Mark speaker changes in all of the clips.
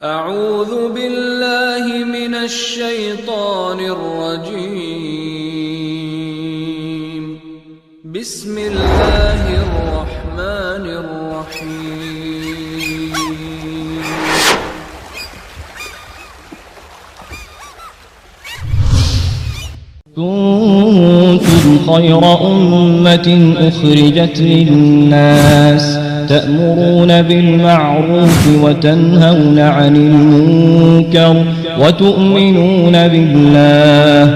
Speaker 1: اعوذ باللہ من الشیطان الرجیم بسم اللہ الرحمن الرحیم
Speaker 2: كنتم خير أمة أخرجت للناس تأمرون بالمعروف وتنهون عن المنكر وتؤمنون بالله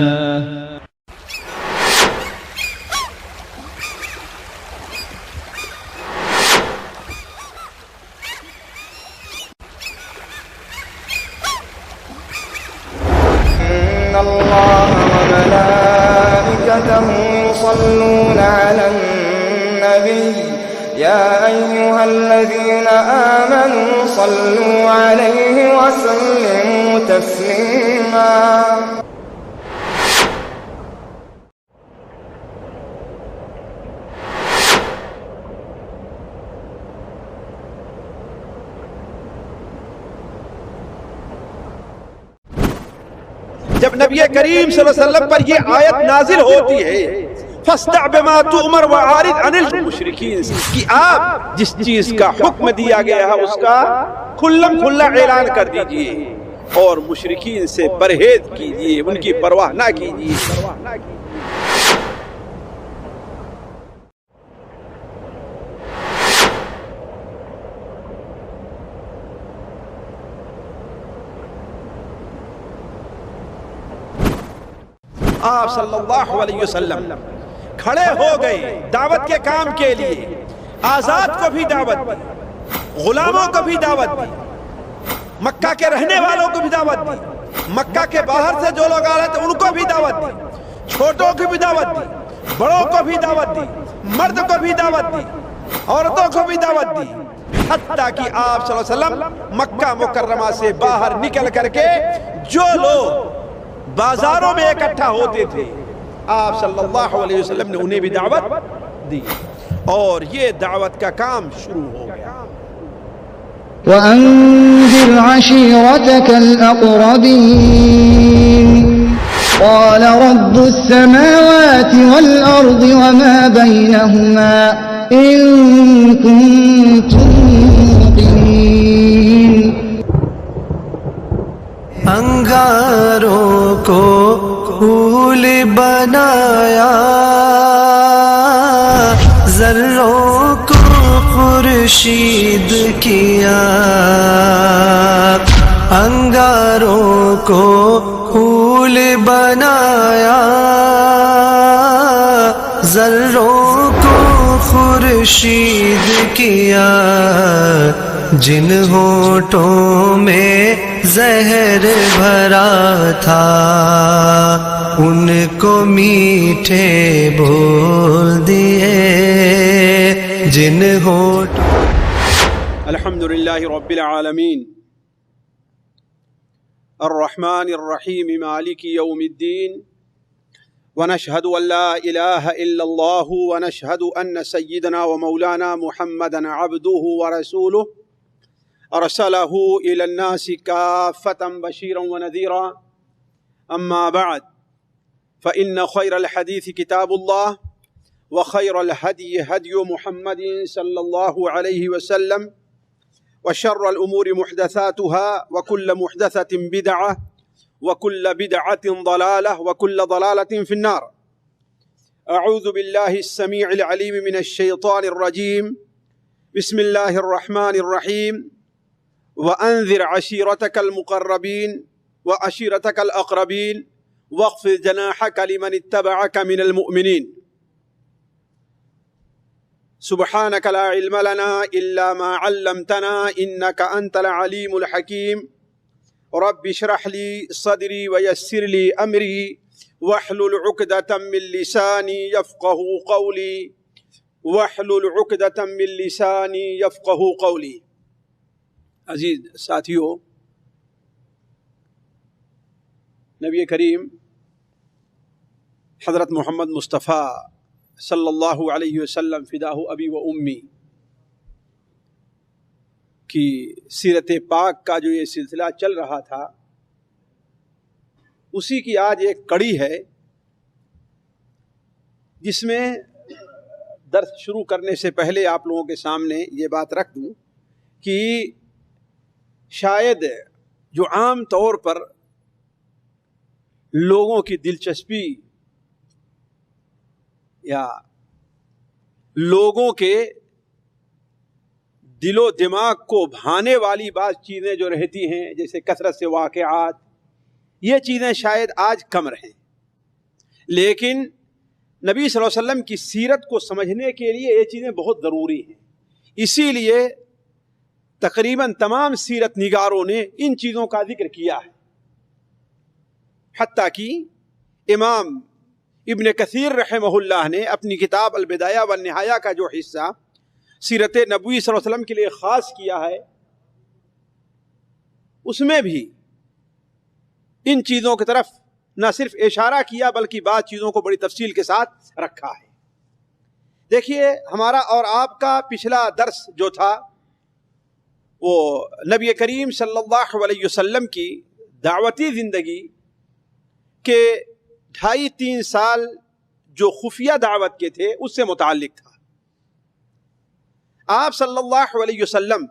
Speaker 3: إن الله وملائكته يصلون على النبي يا أيها الذين آمنوا صلوا عليه وسلموا تسليما
Speaker 4: جب نبی کریم صلی اللہ علیہ وسلم پر یہ آیت نازل ہوتی ہے فاصدع بما تؤمر وعارض عن المشرکین کہ آپ جس چیز کا حکم دیا گیا ہے اس کا کھلم کھلا اعلان کر دیجئے اور مشرکین سے پرہیز کیجئے، ان کی پرواہ نہ کیجئے۔ آپ صلی اللہ علیہ وسلم کھڑے ہو گئے دعوت کے کام کے لیے، آزاد کو بھی دعوت دی، غلاموں کو بھی دعوت دی، مکہ کے رہنے والوں کو بھی دعوت دی، مکہ کے باہر سے جو لوگ آ رہے تھے ان کو بھی دعوت دی، چھوٹوں کو بھی دعوت دی، بڑوں کو بھی دعوت دی، مرد کو بھی دعوت دی، عورتوں کو بھی دعوت دی، حتیٰ کہ آپ صلی اللہ علیہ وسلم مکہ مکرمہ سے باہر نکل کر کے جو لوگ بازاروں میں اکٹھا ہوتے تھے آپ صلی اللہ علیہ وسلم نے انہیں بھی دعوت دی اور یہ دعوت کا کام شروع ہو گیا۔
Speaker 2: وأنذر عشيرتك الأقربين قال رب السماوات والأرض وما بينهما إن كنتم موقنين
Speaker 5: انگاروں کو پھول بنایا، ذروں کو خورشید کیا، انگاروں کو پھول بنایا، ذروں کو خورشید کیا، جن ہونٹوں میں زہر بھرا تھا ان کو میٹھے بول دیے، جن ہونٹوں
Speaker 4: الحمدللہ رب العالمین الرحمن الرحیم مالک یوم الدین ونشهد ان لا الہ الا اللہ ونشهد ان سیدنا ومولانا محمدا عبده ورسولہ ارسلہ الى الناس کافة بشیرا ونذیرا اما بعد فإن خیر الحدیث کتاب اللہ وخیر الهدی هدی محمد صلی اللہ علیہ وسلم وشر الأمور محدثاتها وكل محدثة بدعة وكل بدعة ضلالة وكل ضلالة في النار أعوذ بالله السميع العليم من الشيطان الرجيم بسم الله الرحمن الرحيم وأنذر عشيرتك المقربين وعشيرتك الأقربين واخفض جناحك لمن اتبعك من المؤمنين سبحانك لا علم لنا إلا ما علمتنا إنك أنت العليم الحكيم رب اشرح لي صدري ويسر لي أمري واحلل عقدة من لساني يفقه قولي واحلل عقدة من لساني يفقه قولي۔ عزیز ساتھیو، نبی کریم حضرت محمد مصطفیٰ صلی اللہ علیہ وسلم فداہ ابی و امی کہ سیرت پاک کا جو یہ سلسلہ چل رہا تھا اسی کی آج ایک کڑی ہے، جس میں درس شروع کرنے سے پہلے آپ لوگوں کے سامنے یہ بات رکھ دوں کہ شاید جو عام طور پر لوگوں کی دلچسپی یا لوگوں کے دل و دماغ کو بھانے والی بعض چیزیں جو رہتی ہیں، جیسے کثرت سے واقعات، یہ چیزیں شاید آج کم رہیں، لیکن نبی صلی اللہ علیہ وسلم کی سیرت کو سمجھنے کے لیے یہ چیزیں بہت ضروری ہیں۔ اسی لیے تقریباً تمام سیرت نگاروں نے ان چیزوں کا ذکر کیا ہے، حتیٰ کہ امام ابن کثیر رحمہ اللہ نے اپنی کتاب البدایہ والنہایہ کا جو حصہ سیرت نبوی صلی اللہ علیہ وسلم کے لیے خاص کیا ہے، اس میں بھی ان چیزوں کی طرف نہ صرف اشارہ کیا بلکہ بعض چیزوں کو بڑی تفصیل کے ساتھ رکھا ہے۔ دیکھیے، ہمارا اور آپ کا پچھلا درس جو تھا وہ نبی کریم صلی اللہ علیہ وسلم کی دعوتی زندگی کے 2.5-3 سال جو خفیہ دعوت کے تھے اس سے متعلق تھا۔ آپ صلی اللہ علیہ وسلم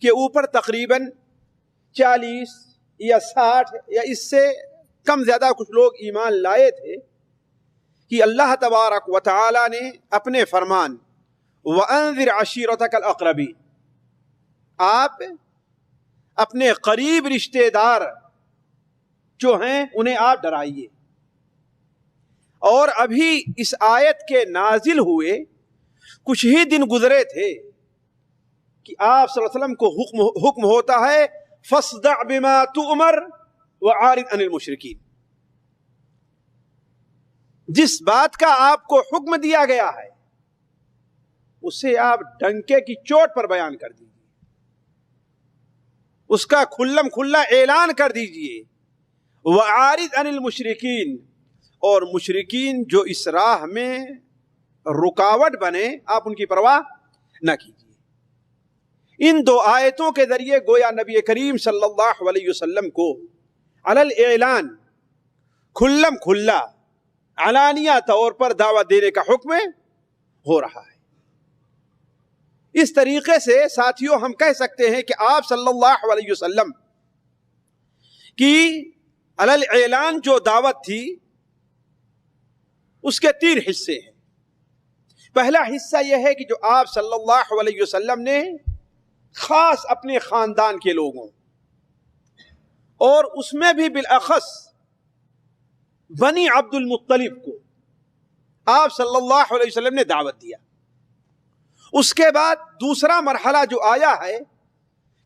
Speaker 4: کے اوپر تقریباً 40 یا 60 یا اس سے کم زیادہ کچھ لوگ ایمان لائے تھے کہ اللہ تبارک و تعالی نے اپنے فرمان وَأَنذِرْ عَشِيرَتَكَ الْأَقْرَبِينَ، آپ اپنے قریب رشتہ دار جو ہیں انہیں آپ ڈرائیے۔ اور ابھی اس آیت کے نازل ہوئے کچھ ہی دن گزرے تھے کہ آپ صلی اللہ علیہ وسلم کو حکم ہوتا ہے فَاصْدَعْ بِمَا تُؤْمَرْ وَعَارِضْ عَنِ الْمُشْرِكِينَ، جس بات کا آپ کو حکم دیا گیا ہے اسے آپ ڈنکے کی چوٹ پر بیان کر دیجیے، اس کا کھلم کھلا اعلان کر دیجیے۔ وَعَارِضْ عَنِ الْمُشْرِكِينَ، اور مشرکین جو اس راہ میں رکاوٹ بنے آپ ان کی پرواہ نہ کیجیے۔ ان 2 آیتوں کے ذریعے گویا نبی کریم صلی اللہ علیہ وسلم کو علی الاعلان کھلم کھلا علانیہ طور پر دعوت دینے کا حکم ہو رہا ہے۔ اس طریقے سے ساتھیوں ہم کہہ سکتے ہیں کہ آپ صلی اللہ علیہ وسلم کی علی الاعلان جو دعوت تھی اس کے 3 حصے ہیں۔ پہلا حصہ یہ ہے کہ جو آپ صلی اللہ علیہ وسلم نے خاص اپنے خاندان کے لوگوں اور اس میں بھی بالاخص بنی عبد المطلب کو آپ صلی اللہ علیہ وسلم نے دعوت دیا۔ اس کے بعد دوسرا مرحلہ جو آیا ہے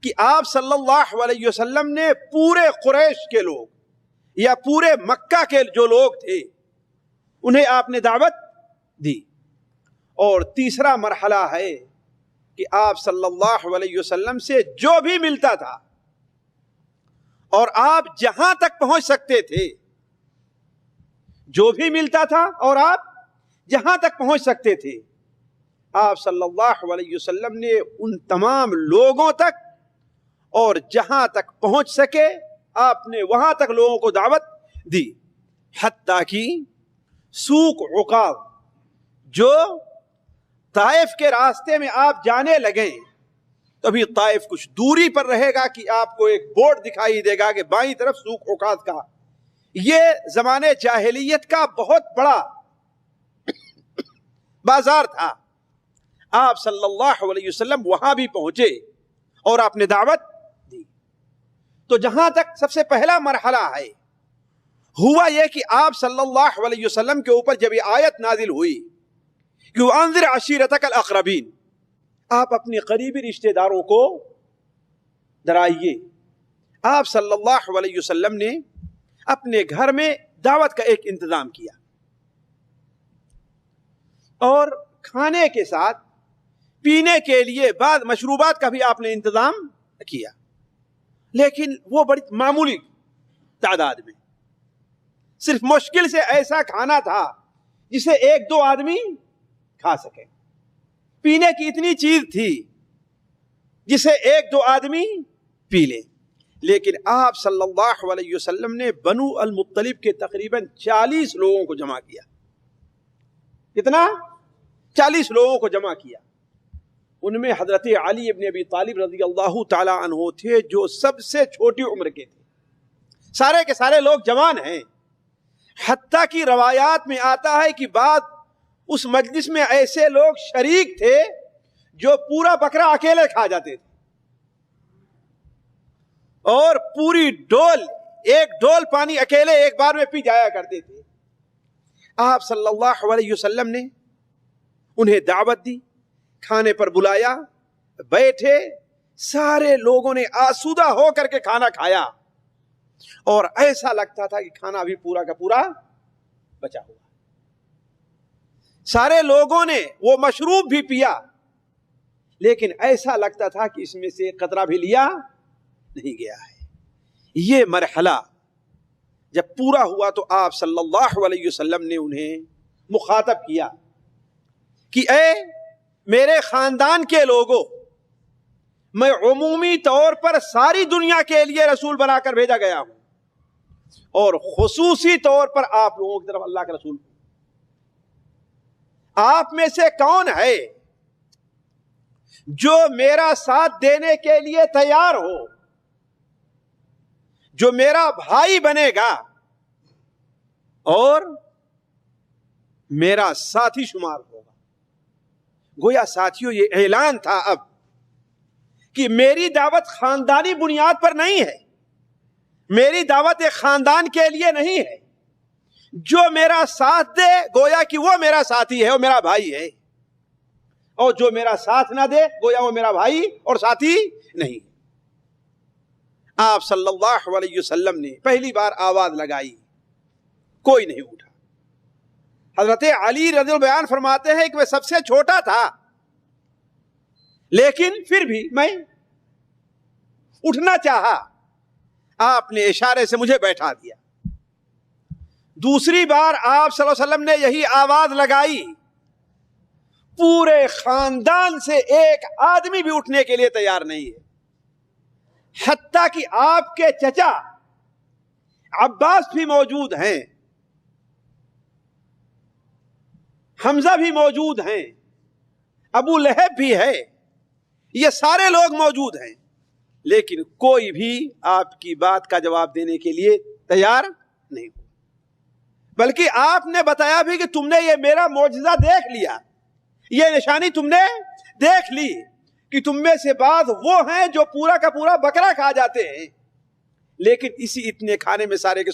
Speaker 4: کہ آپ صلی اللہ علیہ وسلم نے پورے قریش کے لوگ یا پورے مکہ کے جو لوگ تھے انہیں آپ نے دعوت دی۔ اور تیسرا مرحلہ ہے کہ آپ صلی اللہ علیہ وسلم سے جو بھی ملتا تھا اور آپ جہاں تک پہنچ سکتے تھے، جو بھی ملتا تھا اور آپ جہاں تک پہنچ سکتے تھے، آپ صلی اللہ علیہ وسلم نے ان تمام لوگوں تک اور جہاں تک پہنچ سکے آپ نے وہاں تک لوگوں کو دعوت دی، حتیٰ کہ سوق عقاب جو طائف کے راستے میں آپ جانے لگیں تو ابھی طائف کچھ دوری پر رہے گا کہ آپ کو ایک بورڈ دکھائی دے گا کہ بائیں طرف سوق عکاظ کا، یہ زمانے جاہلیت کا بہت بڑا بازار تھا۔ آپ صلی اللہ علیہ وسلم وہاں بھی پہنچے اور آپ نے دعوت دی۔ تو جہاں تک سب سے پہلا مرحلہ ہے ہوا یہ کہ آپ صلی اللہ علیہ وسلم کے اوپر جب یہ آیت نازل ہوئی کہ وَأَنذِرْ عَشِيرَتَكَ الْأَقْرَبِينَ، آپ اپنے قریبی رشتہ داروں کو ڈرائیے۔ آپ صلی اللہ علیہ وسلم نے اپنے گھر میں دعوت کا ایک انتظام کیا اور کھانے کے ساتھ پینے کے لیے بعض مشروبات کا بھی آپ نے انتظام کیا، لیکن وہ بڑی معمولی تعداد میں، صرف مشکل سے ایسا کھانا تھا جسے 1-2 آدمی کھا سکے۔ پینے کی اتنی چیز تھی جسے ایک دو آدمی پی لے. لیکن آپ صلی اللہ علیہ وسلم نے بنو المطلب کے تقریباً 40 لوگوں کو جمع کیا. کتنا؟ 40 لوگوں کو جمع کیا. ان میں حضرت علی ابن ابی طالب رضی اللہ تعالی عنہ تھے جو سب سے چھوٹی عمر کے تھے. سارے کے سارے لوگ جوان ہیں. حتیٰ کہ روایات میں آتا ہے کہ بعد اس مجلس میں ایسے لوگ شریک تھے جو پورا بکرا اکیلے کھا جاتے تھے اور پوری ڈول، ایک ڈول پانی اکیلے ایک بار میں پی جایا کرتے تھے. آپ صلی اللہ علیہ وسلم نے انہیں دعوت دی، کھانے پر بلایا، بیٹھے، سارے لوگوں نے آسودہ ہو کر کے کھانا کھایا اور ایسا لگتا تھا کہ کھانا ابھی پورا کا پورا بچا ہوا. سارے لوگوں نے وہ مشروب بھی پیا لیکن ایسا لگتا تھا کہ اس میں سے قطرہ بھی لیا نہیں گیا ہے. یہ مرحلہ جب پورا ہوا تو آپ صلی اللہ علیہ وسلم نے انہیں مخاطب کیا کہ اے میرے خاندان کے لوگوں، میں عمومی طور پر ساری دنیا کے لیے رسول بنا کر بھیجا گیا ہوں اور خصوصی طور پر آپ لوگوں کی طرف اللہ کا رسول. آپ میں سے کون ہے جو میرا ساتھ دینے کے لیے تیار ہو، جو میرا بھائی بنے گا اور میرا ساتھی شمار ہوگا؟ گویا ساتھیوں یہ اعلان تھا اب کہ میری دعوت خاندانی بنیاد پر نہیں ہے، میری دعوت ایک خاندان کے لیے نہیں ہے. جو میرا ساتھ دے گویا کہ وہ میرا ساتھی ہے، وہ میرا بھائی ہے، اور جو میرا ساتھ نہ دے گویا وہ میرا بھائی اور ساتھی نہیں. آپ صلی اللہ علیہ وسلم نے پہلی بار آواز لگائی، کوئی نہیں اٹھا. حضرت علی رضی اللہ بیان فرماتے ہیں کہ میں سب سے چھوٹا تھا لیکن پھر بھی میں اٹھنا چاہا. آپ نے اشارے سے مجھے بیٹھا دیا. دوسری بار آپ صلی اللہ علیہ وسلم نے یہی آواز لگائی، پورے خاندان سے ایک آدمی بھی اٹھنے کے لیے تیار نہیں ہے. حتیٰ کہ آپ کے چچا عباس بھی موجود ہیں، حمزہ بھی موجود ہیں، ابو لہب بھی ہے، یہ سارے لوگ موجود ہیں، لیکن کوئی بھی آپ کی بات کا جواب دینے کے لیے تیار نہیں ہو. بلکہ آپ نے بتایا بھی کہ تم نے یہ میرا معجزہ دیکھ لیا، یہ نشانی تم نے دیکھ لی کہ تم میں سے بعض وہ ہیں جو پورا کا پورا بکرا کھا جاتے ہیں، لیکن اسی اتنے کھانے میں سارے کے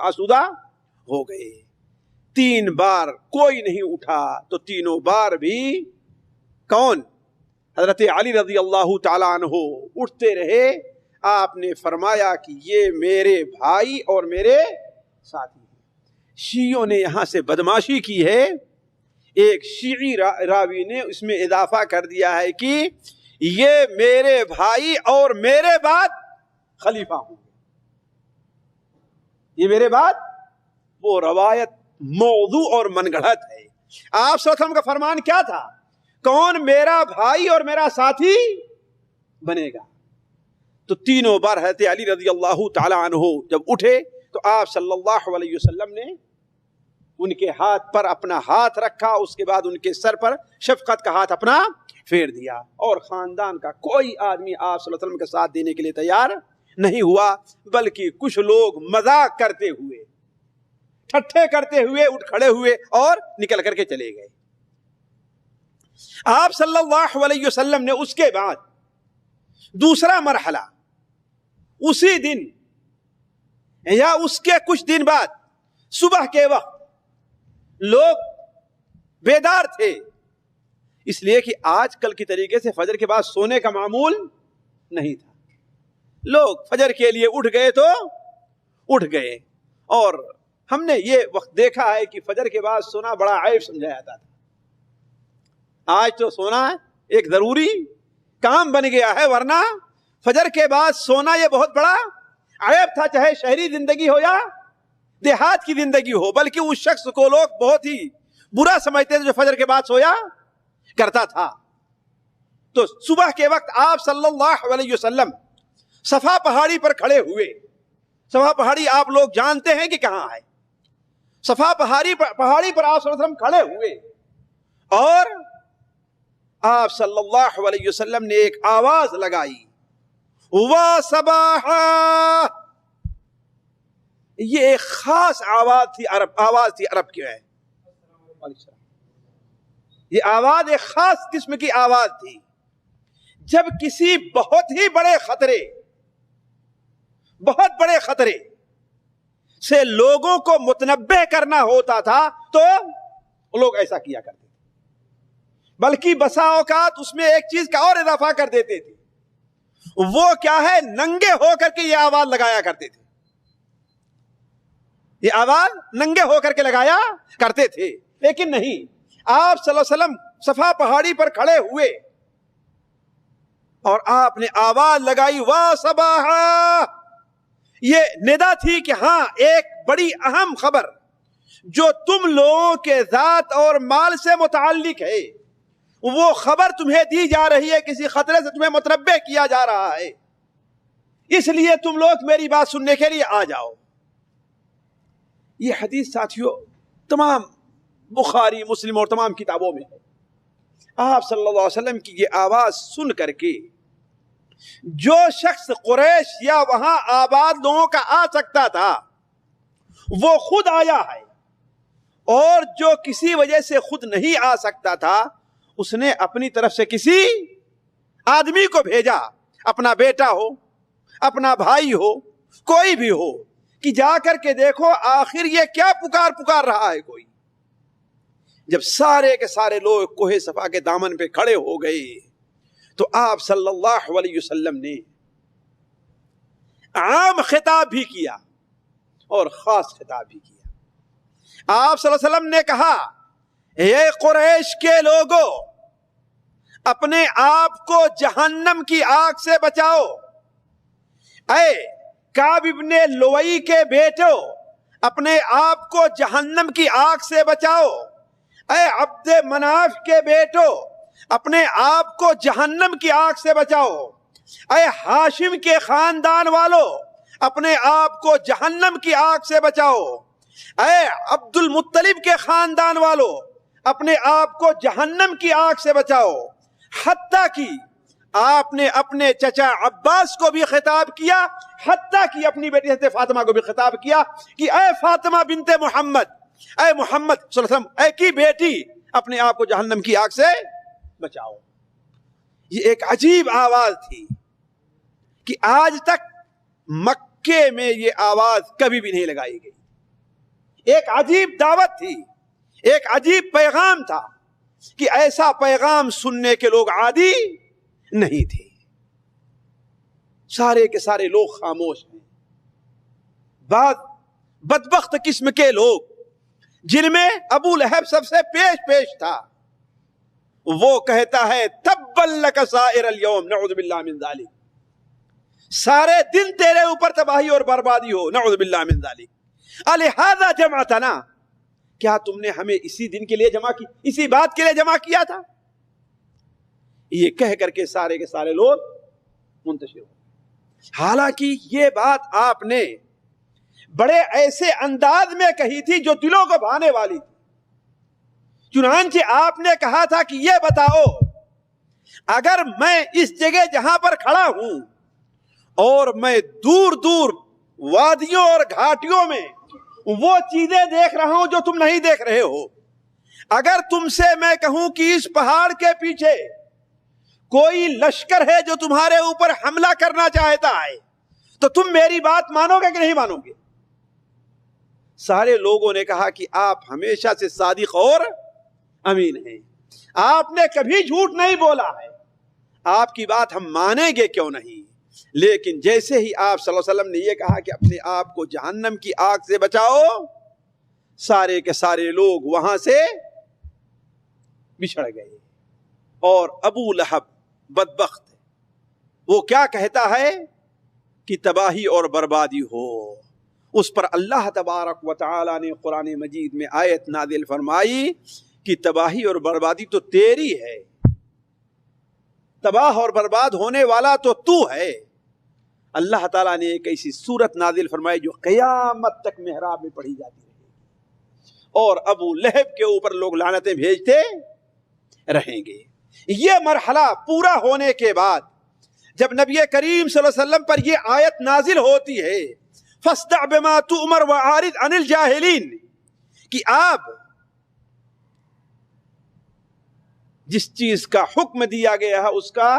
Speaker 4: آسودہ ہو گئے. 3 بار کوئی نہیں اٹھا تو تینوں بار بھی کون؟ حضرت علی رضی اللہ تعالیٰ عنہ اٹھتے رہے. آپ نے فرمایا کہ یہ میرے بھائی اور میرے ساتھی ہیں. شیعوں نے یہاں سے بدماشی کی ہے. ایک شیعی راوی نے اس میں اضافہ کر دیا ہے کہ یہ میرے بھائی اور میرے بعد خلیفہ ہوں گے. یہ میرے بعد، وہ روایت موضوع اور من گھڑت ہے. آپ صلی اللہ علیہ وسلم کا فرمان کیا تھا؟ کون میرا بھائی اور میرا ساتھی بنے گا؟ تو تینوں بار حضرت علی رضی اللہ تعالی عنہ جب اٹھے تو آپ صلی اللہ علیہ وسلم نے ان کے ہاتھ پر اپنا ہاتھ رکھا، اس کے بعد ان کے سر پر شفقت کا ہاتھ اپنا پھیر دیا، اور خاندان کا کوئی آدمی آپ صلی اللہ علیہ وسلم کے ساتھ دینے کے لیے تیار نہیں ہوا، بلکہ کچھ لوگ مذاق کرتے ہوئے، ٹھٹھے کرتے ہوئے اٹھ کھڑے ہوئے اور نکل کر کے چلے گئے. آپ صلی اللہ علیہ وسلم نے اس کے بعد دوسرا مرحلہ اسی دن یا اس کے کچھ دن بعد صبح کے وقت لوگ بیدار تھے، اس لیے کہ آج کل کی طریقے سے فجر کے بعد سونے کا معمول نہیں تھا. لوگ فجر کے لیے اٹھ گئے تو اٹھ گئے، اور ہم نے یہ وقت دیکھا ہے کہ فجر کے بعد سونا بڑا عیب سمجھا جاتا تھا. آج تو سونا ایک ضروری کام بن گیا ہے، ورنہ فجر کے بعد سونا یہ بہت بڑا عیب تھا، چاہے شہری زندگی ہو یا دیہات کی زندگی ہو. بلکہ اس شخص کو لوگ بہت ہی برا سمجھتے تھے جو فجر کے بعد سویا کرتا تھا. تو صبح کے وقت آپ صلی اللہ علیہ وسلم صفا پہاڑی پر کھڑے ہوئے. صفا پہاڑی آپ لوگ جانتے ہیں کہ کہاں ہے. صفا پہاڑی پر آپ صلی اللہ علیہ وسلم کھڑے ہوئے اور آپ صلی اللہ علیہ وسلم نے ایک آواز لگائی, وا صباحا. یہ ایک خاص آواز تھی عرب کی ہے. یہ آواز ایک خاص قسم کی آواز تھی. جب کسی بہت بڑے خطرے سے لوگوں کو متنبہ کرنا ہوتا تھا تو لوگ ایسا کیا کرتے تھے, بلکہ بسا اوقات اس میں ایک چیز کا اور اضافہ کر دیتے تھے. وہ کیا ہے, ننگے ہو کر کے یہ آواز لگایا کرتے تھے. یہ آواز ننگے ہو کر کے لگایا کرتے تھے. لیکن نہیں, آپ صلی اللہ علیہ وسلم صفا پہاڑی پر کھڑے ہوئے اور آپ نے آواز لگائی, وا صباحا. یہ ندا تھی کہ ہاں ایک بڑی اہم خبر جو تم لوگوں کے ذات اور مال سے متعلق ہے, وہ خبر تمہیں دی جا رہی ہے, کسی خطرے سے تمہیں متنبہ کیا جا رہا ہے, اس لیے تم لوگ میری بات سننے کے لیے آ جاؤ. یہ حدیث ساتھیوں تمام بخاری, مسلم اور تمام کتابوں میں ہے. آپ صلی اللہ علیہ وسلم کی یہ آواز سن کر کے جو شخص قریش یا وہاں آباد لوگوں کا آ سکتا تھا وہ خود آیا ہے, اور جو کسی وجہ سے خود نہیں آ سکتا تھا اس نے اپنی طرف سے کسی آدمی کو بھیجا, اپنا بیٹا ہو, اپنا بھائی ہو, کوئی بھی ہو, کہ جا کر کے دیکھو آخر یہ کیا پکار رہا ہے کوئی. جب سارے کے سارے لوگ کوہ صفا کے دامن پہ کھڑے ہو گئے تو آپ صلی اللہ علیہ وسلم نے عام خطاب بھی کیا اور خاص خطاب بھی کیا. آپ صلی اللہ علیہ وسلم نے کہا, اے قریش کے لوگوں, اپنے آپ کو جہنم کی آگ سے بچاؤ. اے کعب ابن لوئی کے بیٹو, اپنے آپ کو جہنم کی آگ سے بچاؤ. اے عبد مناف کے بیٹو, اپنے آپ کو جہنم کی آگ سے بچاؤ. اے ہاشم کے خاندان والو, اپنے آپ کو جہنم کی آگ سے بچاؤ. اے عبد المطلب کے خاندان والو, اپنے آپ کو جہنم کی آگ سے بچاؤ. حتیٰ کہ آپ نے اپنے چچا عباس کو بھی خطاب کیا, حتیٰ کہ اپنی بیٹی حضرت فاطمہ کو بھی خطاب کیا کہ اے فاطمہ بنت محمد, اے محمد صلی اللہ علیہ وسلم اے کی بیٹی, اپنے آپ کو جہنم کی آگ سے بچاؤ. یہ ایک عجیب آواز تھی کہ آج تک مکے میں یہ آواز کبھی بھی نہیں لگائی گئی. ایک عجیب دعوت تھی, ایک عجیب پیغام تھا کہ ایسا پیغام سننے کے لوگ عادی نہیں تھے. سارے کے سارے لوگ خاموش ہیں. بعض بدبخت قسم کے لوگ جن میں ابو لہب سب سے پیش تھا, وہ کہتا ہے تبا لک سائر اليوم, نعوذ باللہ من ذلک. سارے دن تیرے اوپر تباہی اور بربادی ہو, نعوذ باللہ من ذلک. الہذا جمعتنا, کیا تم نے ہمیں اسی دن کے لیے جمع کی, اسی بات کے لیے جمع کیا تھا؟ یہ کہہ کر کے سارے لوگ منتشر ہو. حالانکہ یہ بات آپ نے بڑے ایسے انداز میں کہی تھی جو دلوں کو بھانے والی تھی. چنانچہ آپ نے کہا تھا کہ یہ بتاؤ, اگر میں اس جگہ جہاں پر کھڑا ہوں اور میں دور دور وادیوں اور گھاٹیوں میں وہ چیزیں دیکھ رہا ہوں جو تم نہیں دیکھ رہے ہو, اگر تم سے میں کہوں کہ اس پہاڑ کے پیچھے کوئی لشکر ہے جو تمہارے اوپر حملہ کرنا چاہتا ہے, تو تم میری بات مانو گے کہ نہیں مانو گے؟ سارے لوگوں نے کہا کہ آپ ہمیشہ سے صادق اور امین ہیں, آپ نے کبھی جھوٹ نہیں بولا ہے, آپ کی بات ہم مانیں گے کیوں نہیں. لیکن جیسے ہی آپ صلی اللہ علیہ وسلم نے یہ کہا کہ اپنے آپ کو جہنم کی آگ سے بچاؤ, سارے کے سارے لوگ وہاں سے بچھڑ گئے. اور ابو لہب بدبخت, وہ کیا کہتا ہے کہ تباہی اور بربادی ہو. اس پر اللہ تبارک و تعالی نے قرآن مجید میں آیت نازل فرمائی کہ تباہی اور بربادی تو تیری ہے, تباہ اور برباد ہونے والا تو ہے۔ اللہ تعالیٰ نے ایک ایسی صورت نازل فرمائی جو قیامت تک محراب میں پڑھی جاتی رہے گی، اور ابو لہب کے اوپر لوگ لعنتیں بھیجتے رہیں گے۔ یہ مرحلہ پورا ہونے کے بعد جب نبی کریم صلی اللہ علیہ وسلم پر یہ آیت نازل ہوتی ہے فاصدع بما تؤمر وأعرض عن الجاہلین، کہ آپ جس چیز کا حکم دیا گیا ہے اس کا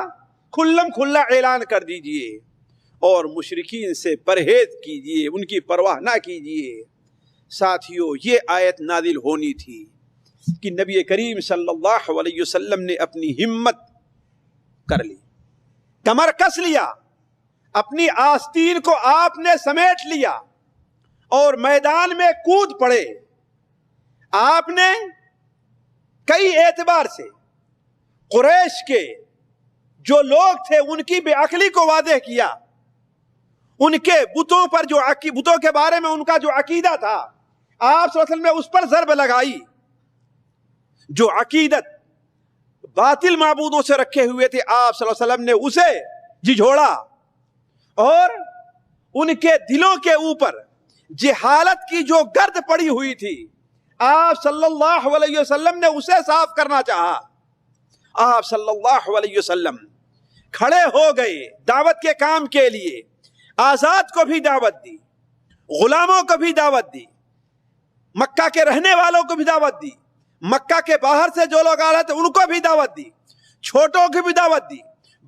Speaker 4: کھلم کھلا اعلان کر دیجئے اور مشرکین سے پرہیز کیجئے، ان کی پرواہ نہ کیجئے۔ ساتھیو، یہ آیت نازل ہونی تھی کہ نبی کریم صلی اللہ علیہ وسلم نے اپنی ہمت کر لی، کمر کس لیا، اپنی آستین کو آپ نے سمیٹ لیا اور میدان میں کود پڑے۔ آپ نے کئی اعتبار سے قریش کے جو لوگ تھے ان کی بے عقلی کو واضح کیا، ان کے بتوں پر بتوں کے بارے میں ان کا جو عقیدہ تھا آپ صلی اللہ علیہ وسلم نے اس پر ضرب لگائی۔ جو عقیدت باطل معبودوں سے رکھے ہوئے تھے آپ صلی اللہ علیہ وسلم نے اسے جھجھوڑا، اور ان کے دلوں کے اوپر جہالت کی جو گرد پڑی ہوئی تھی آپ صلی اللہ علیہ وسلم نے اسے صاف کرنا چاہا۔ آپ صلی اللہ علیہ وسلم کھڑے ہو گئے دعوت کے کام کے لیے، آزاد کو بھی دعوت دی، غلاموں کو بھی دعوت دی، مکہ کے رہنے والوں کو بھی دعوت دی، مکہ کے باہر سے جو لوگ آ رہے تھے ان کو بھی دعوت دی، چھوٹوں کو بھی دعوت دی،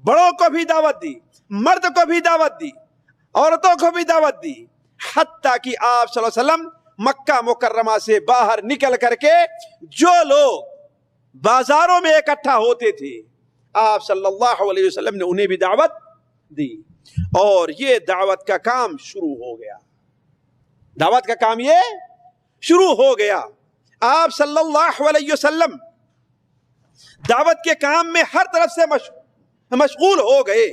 Speaker 4: بڑوں کو بھی دعوت دی، مرد کو بھی دعوت دی، عورتوں کو بھی دعوت دی، حتیٰ کہ آپ صلی اللہ علیہ وسلم مکہ مکرمہ سے باہر نکل کر کے جو لوگ بازاروں میں اکٹھا ہوتے تھے آپ صلی اللہ علیہ وسلم نے انہیں بھی دعوت دی، اور یہ دعوت کا کام شروع ہو گیا۔ دعوت کا کام یہ شروع ہو گیا۔ آپ صلی اللہ علیہ وسلم دعوت کے کام میں ہر طرف سے مشغول ہو گئے،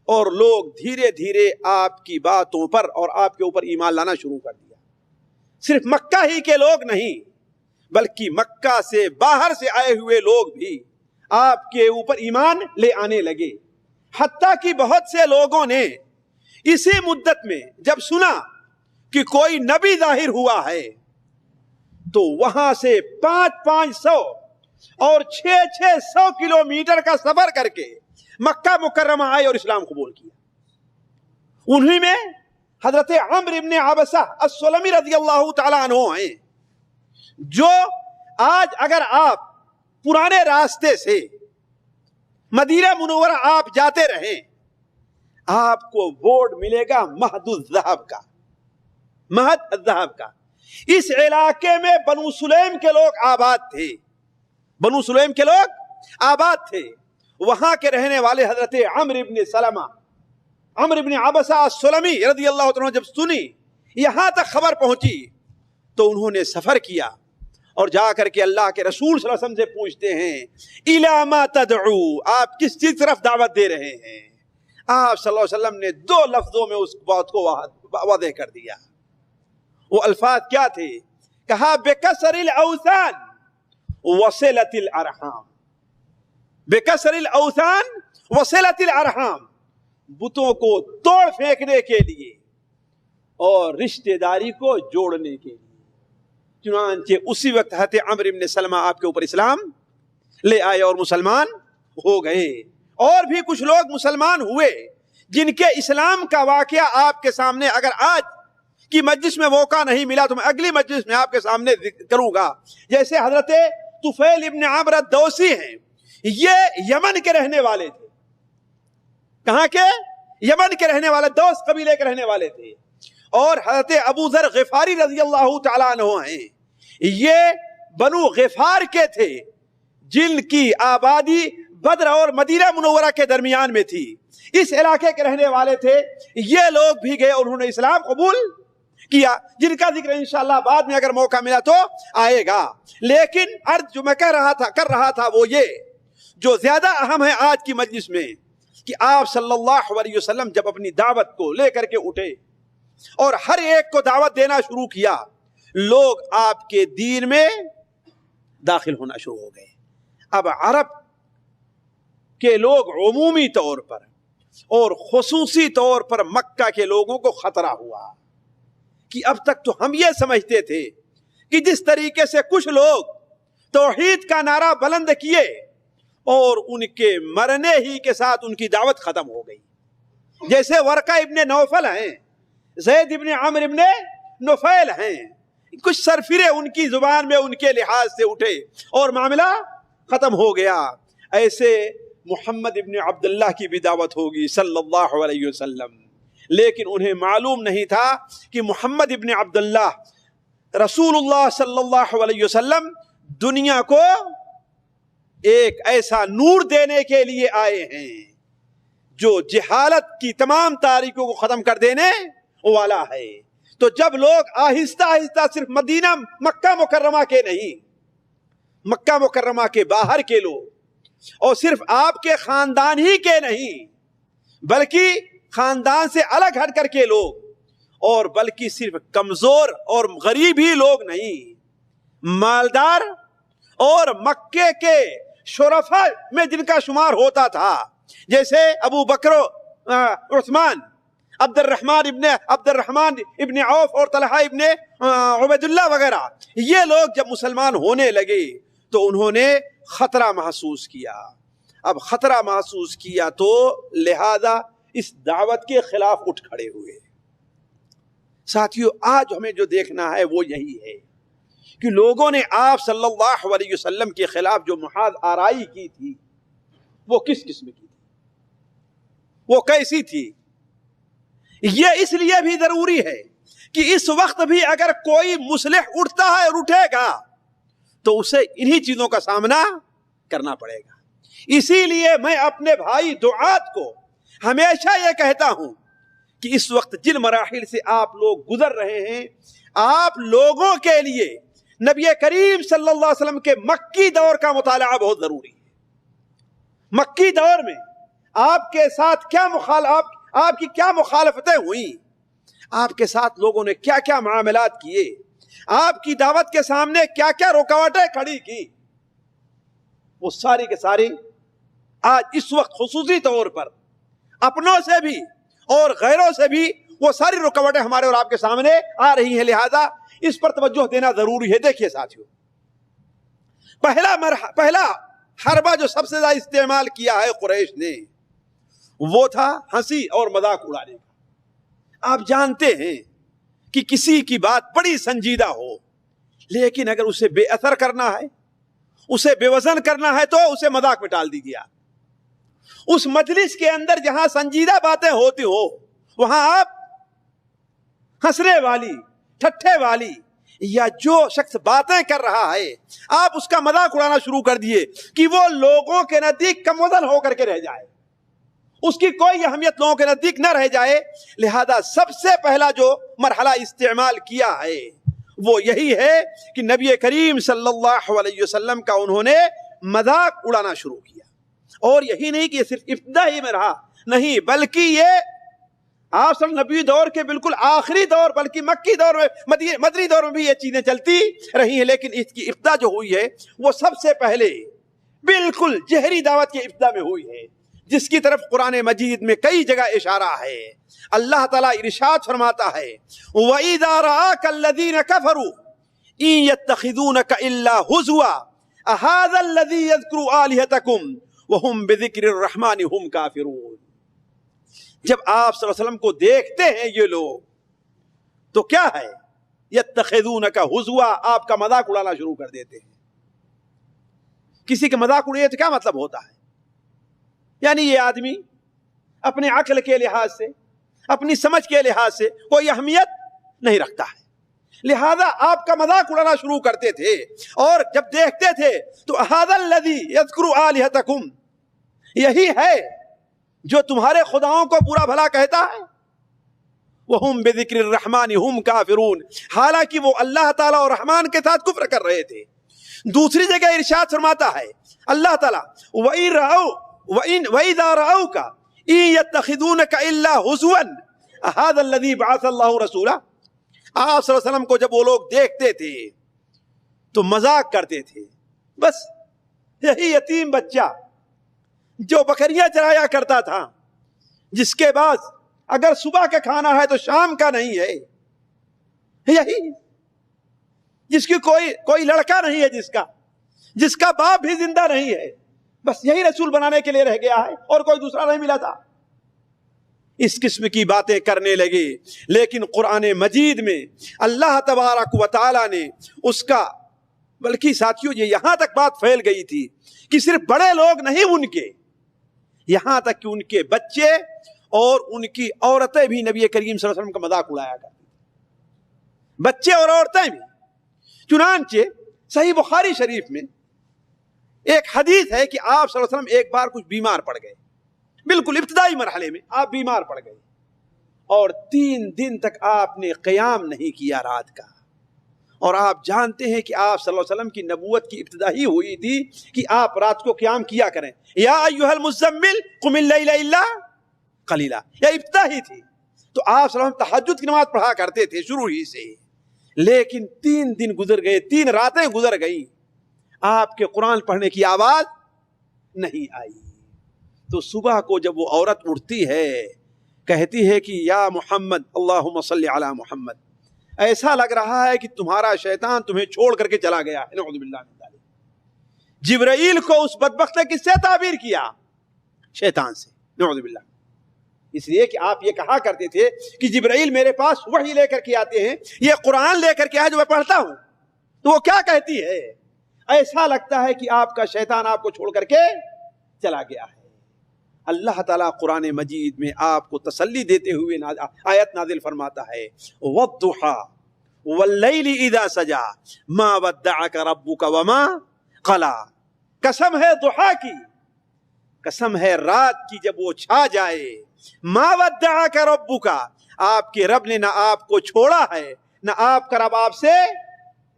Speaker 4: اور لوگ دھیرے دھیرے آپ کی باتوں پر اور آپ کے اوپر ایمان لانا شروع کر دیا۔ صرف مکہ ہی کے لوگ نہیں بلکہ مکہ سے باہر سے آئے ہوئے لوگ بھی آپ کے اوپر ایمان لے آنے لگے، حتیٰ کہ بہت سے لوگوں نے اسی مدت میں جب سنا کہ کوئی نبی ظاہر ہوا ہے تو وہاں سے 500 اور 600 کلومیٹر کا سفر کر کے مکہ مکرمہ آئے اور اسلام قبول کیا۔ انہی میں حضرت عمرو ابن عبسہ السلمی رضی اللہ تعالیٰ عنہ ہیں، جو آج اگر آپ پرانے راستے سے مدینہ منورہ آپ جاتے رہیں آپ کو بورڈ ملے گا مہد الذہب کا، مہد الذہب کا۔ اس علاقے میں بنو سلیم کے لوگ آباد تھے، بنو سلیم کے لوگ آباد تھے۔ وہاں کے رہنے والے حضرت عمرو ابن سلمہ، عمرو ابن عبسہ السلمی رضی اللہ عنہ جب سنی، یہاں تک خبر پہنچی تو انہوں نے سفر کیا اور جا کر کے اللہ کے رسول صلی اللہ علیہ وسلم سے پوچھتے ہیں اِلَى مَا تَدْعُو، آپ کس چیز طرف دعوت دے رہے ہیں؟ آپ صلی اللہ علیہ وسلم نے 2 لفظوں میں اس بات کو واضح کر دیا۔ وہ الفاظ کیا تھے؟ کہا بِكَسْرِ الْأَوْثَانِ وَصِلَةِ الْأَرْحَامِ، بِكَسْرِ الْأَوْثَانِ وَصِلَةِ الْأَرْحَامِ، بتوں کو توڑ پھینکنے کے لیے اور رشتہ داری کو جوڑنے کے لیے۔ چنانچہ اسی وقت حضرت عمرو بن سلمہ آپ کے اوپر اسلام لے آئے اور مسلمان ہو گئے، اور بھی کچھ لوگ مسلمان ہوئے جن کے اسلام کا واقعہ آپ کے سامنے اگر آج کی مجلس میں موقع نہیں ملا تو میں اگلی مجلس میں آپ کے سامنے ذکر کروں گا۔ جیسے حضرت طفیل ابن عمرو الدوسی ہیں، یہ یمن کے رہنے والے تھے۔ کہاں کے؟ یمن کے رہنے والے، دوس قبیلے کے رہنے والے تھے۔ اور حضرت ابو ذر غفاری رضی اللہ تعالیٰ عنہ ہیں، یہ بنو غفار کے تھے جن کی آبادی بدر اور مدینہ منورہ کے درمیان میں تھی، اس علاقے کے رہنے والے تھے۔ یہ لوگ بھی گئے اور انہوں نے اسلام قبول کیا، جن کا ذکر انشاءاللہ بعد میں اگر موقع ملا تو آئے گا۔ لیکن عرض جو میں کر رہا تھا وہ یہ جو زیادہ اہم ہے آج کی مجلس میں، کہ آپ صلی اللہ علیہ وسلم جب اپنی دعوت کو لے کر کے اٹھے اور ہر ایک کو دعوت دینا شروع کیا، لوگ آپ کے دین میں داخل ہونا شروع ہو گئے۔ اب عرب کہ لوگ عمومی طور پر اور خصوصی طور پر مکہ کے لوگوں کو خطرہ ہوا کہ اب تک تو ہم یہ سمجھتے تھے کہ جس طریقے سے کچھ لوگ توحید کا نعرہ بلند کیے اور ان کے مرنے ہی کے ساتھ ان کی دعوت ختم ہو گئی، جیسے ورقہ ابن نوفل ہیں، زید ابن عمرو ابن نفیل ہیں، کچھ سرفرے ان کی زبان میں ان کے لحاظ سے اٹھے اور معاملہ ختم ہو گیا، ایسے محمد ابن عبداللہ کی بھی دعوت ہوگی صلی اللہ علیہ وسلم، لیکن انہیں معلوم نہیں تھا کہ محمد ابن عبداللہ رسول اللہ صلی اللہ علیہ وسلم دنیا کو ایک ایسا نور دینے کے لیے آئے ہیں جو جہالت کی تمام تاریکیوں کو ختم کر دینے والا ہے۔ تو جب لوگ آہستہ آہستہ صرف مدینہ مکہ مکرمہ کے نہیں، مکہ مکرمہ کے باہر کے لوگ اور صرف آپ کے خاندان ہی کے نہیں بلکہ خاندان سے الگ ہٹ کر کے لوگ، اور بلکہ صرف کمزور اور غریب ہی لوگ نہیں، مالدار اور مکے کے شرفاء میں جن کا شمار ہوتا تھا، جیسے ابو بکر عثمان، عبد الرحمن ابن عوف اور طلحہ ابن عبید اللہ وغیرہ، یہ لوگ جب مسلمان ہونے لگے تو انہوں نے خطرہ محسوس کیا۔ اب خطرہ محسوس کیا تو لہذا اس دعوت کے خلاف اٹھ کھڑے ہوئے۔ ساتھیو، آج ہمیں جو دیکھنا ہے وہ یہی ہے کہ لوگوں نے آپ صلی اللہ علیہ وسلم کے خلاف جو محاذ آرائی کی تھی وہ کس قسم کی تھی، وہ کیسی تھی؟ یہ اس لیے بھی ضروری ہے کہ اس وقت بھی اگر کوئی مصلح اٹھتا ہے اور اٹھے گا تو اسے انہی چیزوں کا سامنا کرنا پڑے گا۔ اسی لیے میں اپنے بھائی دعات کو ہمیشہ یہ کہتا ہوں کہ اس وقت جن مراحل سے آپ لوگ گزر رہے ہیں، آپ لوگوں کے لیے نبی کریم صلی اللہ علیہ وسلم کے مکی دور کا مطالعہ بہت ضروری ہے۔ مکی دور میں آپ کے ساتھ آپ کی کیا مخالفتیں ہوئیں، آپ کے ساتھ لوگوں نے کیا کیا معاملات کیے، آپ کی دعوت کے سامنے کیا کیا رکاوٹیں کھڑی کی، وہ ساری کے ساری آج اس وقت خصوصی طور پر اپنوں سے بھی اور غیروں سے بھی وہ ساری رکاوٹیں ہمارے اور آپ کے سامنے آ رہی ہیں، لہذا اس پر توجہ دینا ضروری ہے۔ دیکھیے ساتھیو، پہلا حربہ جو سب سے زیادہ استعمال کیا ہے قریش نے وہ تھا ہنسی اور مذاق اڑانے کا۔ آپ جانتے ہیں کہ کسی کی بات بڑی سنجیدہ ہو لیکن اگر اسے بے اثر کرنا ہے، اسے بے وزن کرنا ہے تو اسے مذاق میں ڈال دیجیے۔ اس مجلس کے اندر جہاں سنجیدہ باتیں ہوتی ہو وہاں آپ ہنسنے والی، ٹھٹھے والی یا جو شخص باتیں کر رہا ہے آپ اس کا مذاق اڑانا شروع کر دیے کہ وہ لوگوں کے نزدیک کم وزن ہو کر کے رہ جائے، اس کی کوئی اہمیت لوگوں کے نزدیک نہ رہ جائے۔ لہذا سب سے پہلا جو مرحلہ استعمال کیا ہے وہ یہی ہے کہ نبی کریم صلی اللہ علیہ وسلم کا انہوں نے مذاق اڑانا شروع کیا، اور یہی نہیں کہ یہ صرف ابتدا ہی میں رہا، نہیں بلکہ یہ آپ صلی نبی دور کے بالکل آخری دور بلکہ مکی دور میں مدنی دور میں بھی یہ چیزیں چلتی رہی ہیں، لیکن اس کی ابتدا جو ہوئی ہے وہ سب سے پہلے بالکل جہری دعوت کی ابتدا میں ہوئی ہے، جس کی طرف قرآن مجید میں کئی جگہ اشارہ ہے۔ اللہ تعالیٰ ارشاد فرماتا ہے وَإِذَا رَآكَ الَّذِينَ كَفَرُوا إِن يَتَّخِذُونَكَ إِلَّا هُزُوًا أَهَذَا الَّذِي يَذْكُرُ آلِهَتَكُمْ وَهُمْ بِذِكْرِ الرَّحْمَنِ هُمْ كَافِرُونَ۔ جب آپ صلی اللہ علیہ وسلم کو دیکھتے ہیں یہ لوگ تو کیا ہے، يَتَّخِذُونَكَ هُزُوًا، آپ کا مذاق اڑانا شروع کر دیتے ہیں۔ کسی کا مذاق اڑائے تو کیا مطلب ہوتا ہے؟ یعنی یہ آدمی اپنے عقل کے لحاظ سے، اپنی سمجھ کے لحاظ سے کوئی اہمیت نہیں رکھتا ہے، لہذا آپ کا مذاق اڑانا شروع کرتے تھے، اور جب دیکھتے تھے تو هذا الذي يذكر آلهتكم، یہی ہے جو تمہارے خداؤں کو برا بھلا کہتا ہے، وهم بذکر الرحمن هم کافرون، حالانکہ وہ اللہ تعالیٰ اور رحمان کے ساتھ کفر کر رہے تھے۔ دوسری جگہ ارشاد فرماتا ہے اللہ تعالیٰ وَإِذَا رَأَوْكَ إِن يَتَّخِذُونَكَ إِلَّا هُزُوًا هَذَا الَّذِي بَعَثَ اللَّهُ رَسُولًا۔ آپ صلی اللہ علیہ وسلم کو جب وہ لوگ دیکھتے تھے تو مذاق کرتے تھے، بس یہی یتیم بچہ جو بکریاں چرایا کرتا تھا، جس کے بعد اگر صبح کا کھانا ہے تو شام کا نہیں ہے، یہی جس کی کوئی لڑکا نہیں ہے، جس کا باپ بھی زندہ نہیں ہے، بس یہی رسول بنانے کے لیے رہ گیا ہے اور کوئی دوسرا نہیں ملا تھا. اس قسم کی باتیں کرنے لگے. لیکن قرآن مجید میں اللہ تبارک و تعالی نے اس کا، بلکہ ساتھیوں یہ یہاں تک بات پھیل گئی تھی کہ صرف بڑے لوگ نہیں، ان کے یہاں تک کہ ان کے بچے اور ان کی عورتیں بھی نبی کریم صلی اللہ علیہ وسلم کا مذاق اڑایا کرتے تھے، بچے اور عورتیں بھی. چنانچہ صحیح بخاری شریف میں ایک حدیث ہے کہ آپ صلی اللہ علیہ وسلم ایک بار کچھ بیمار پڑ گئے، بالکل ابتدائی مرحلے میں آپ بیمار پڑ گئے، اور 3 دن تک آپ نے قیام نہیں کیا رات کا. اور آپ جانتے ہیں کہ آپ صلی اللہ علیہ وسلم کی نبوت کی ابتدا ہی ہوئی تھی کہ آپ رات کو قیام کیا کریں، یا ایھا المزمل قم اللیل الا قلیلا، یہ ابتدا ہی تھی. تو آپ صلی اللہ علیہ وسلم تہجد کی نماز پڑھا کرتے تھے شروع ہی سے. لیکن 3 دن گزر گئے، 3 راتیں گزر گئی، آپ کے قرآن پڑھنے کی آواز نہیں آئی. تو صبح کو جب وہ عورت اٹھتی ہے، کہتی ہے کہ یا محمد اللہم صلی علی محمد، ایسا لگ رہا ہے کہ تمہارا شیطان تمہیں چھوڑ کر کے چلا گیا ہے. نعوذ باللہ من ذالک. جبرائیل کو اس بدبخت نے کس سے تعبیر کیا؟ شیطان سے. نعوذ باللہ. اس لیے کہ آپ یہ کہا کرتے تھے کہ جبرائیل میرے پاس وحی لے کر کے آتے ہیں، یہ قرآن لے کر کے آئے جو میں پڑھتا ہوں. تو وہ کیا کہتی ہے؟ ایسا لگتا ہے کہ آپ کا شیطان آپ کو چھوڑ کر کے چلا گیا ہے. اللہ تعالیٰ قرآن مجید میں آپ کو تسلی دیتے ہوئے آیت نازل فرماتا ہے، وَالضُّحَىٰ وَاللَّيْلِ إِذَا سَجَىٰ مَا وَدَّعَكَ رَبُّكَ وَمَا قَلَىٰ. قسم ہے ضحیٰ کی، قسم ہے رات کی جب وہ چھا جائے. ما ودعک ربک، آپ کے رب نے نہ آپ کو چھوڑا ہے، نہ آپ کا رب آپ سے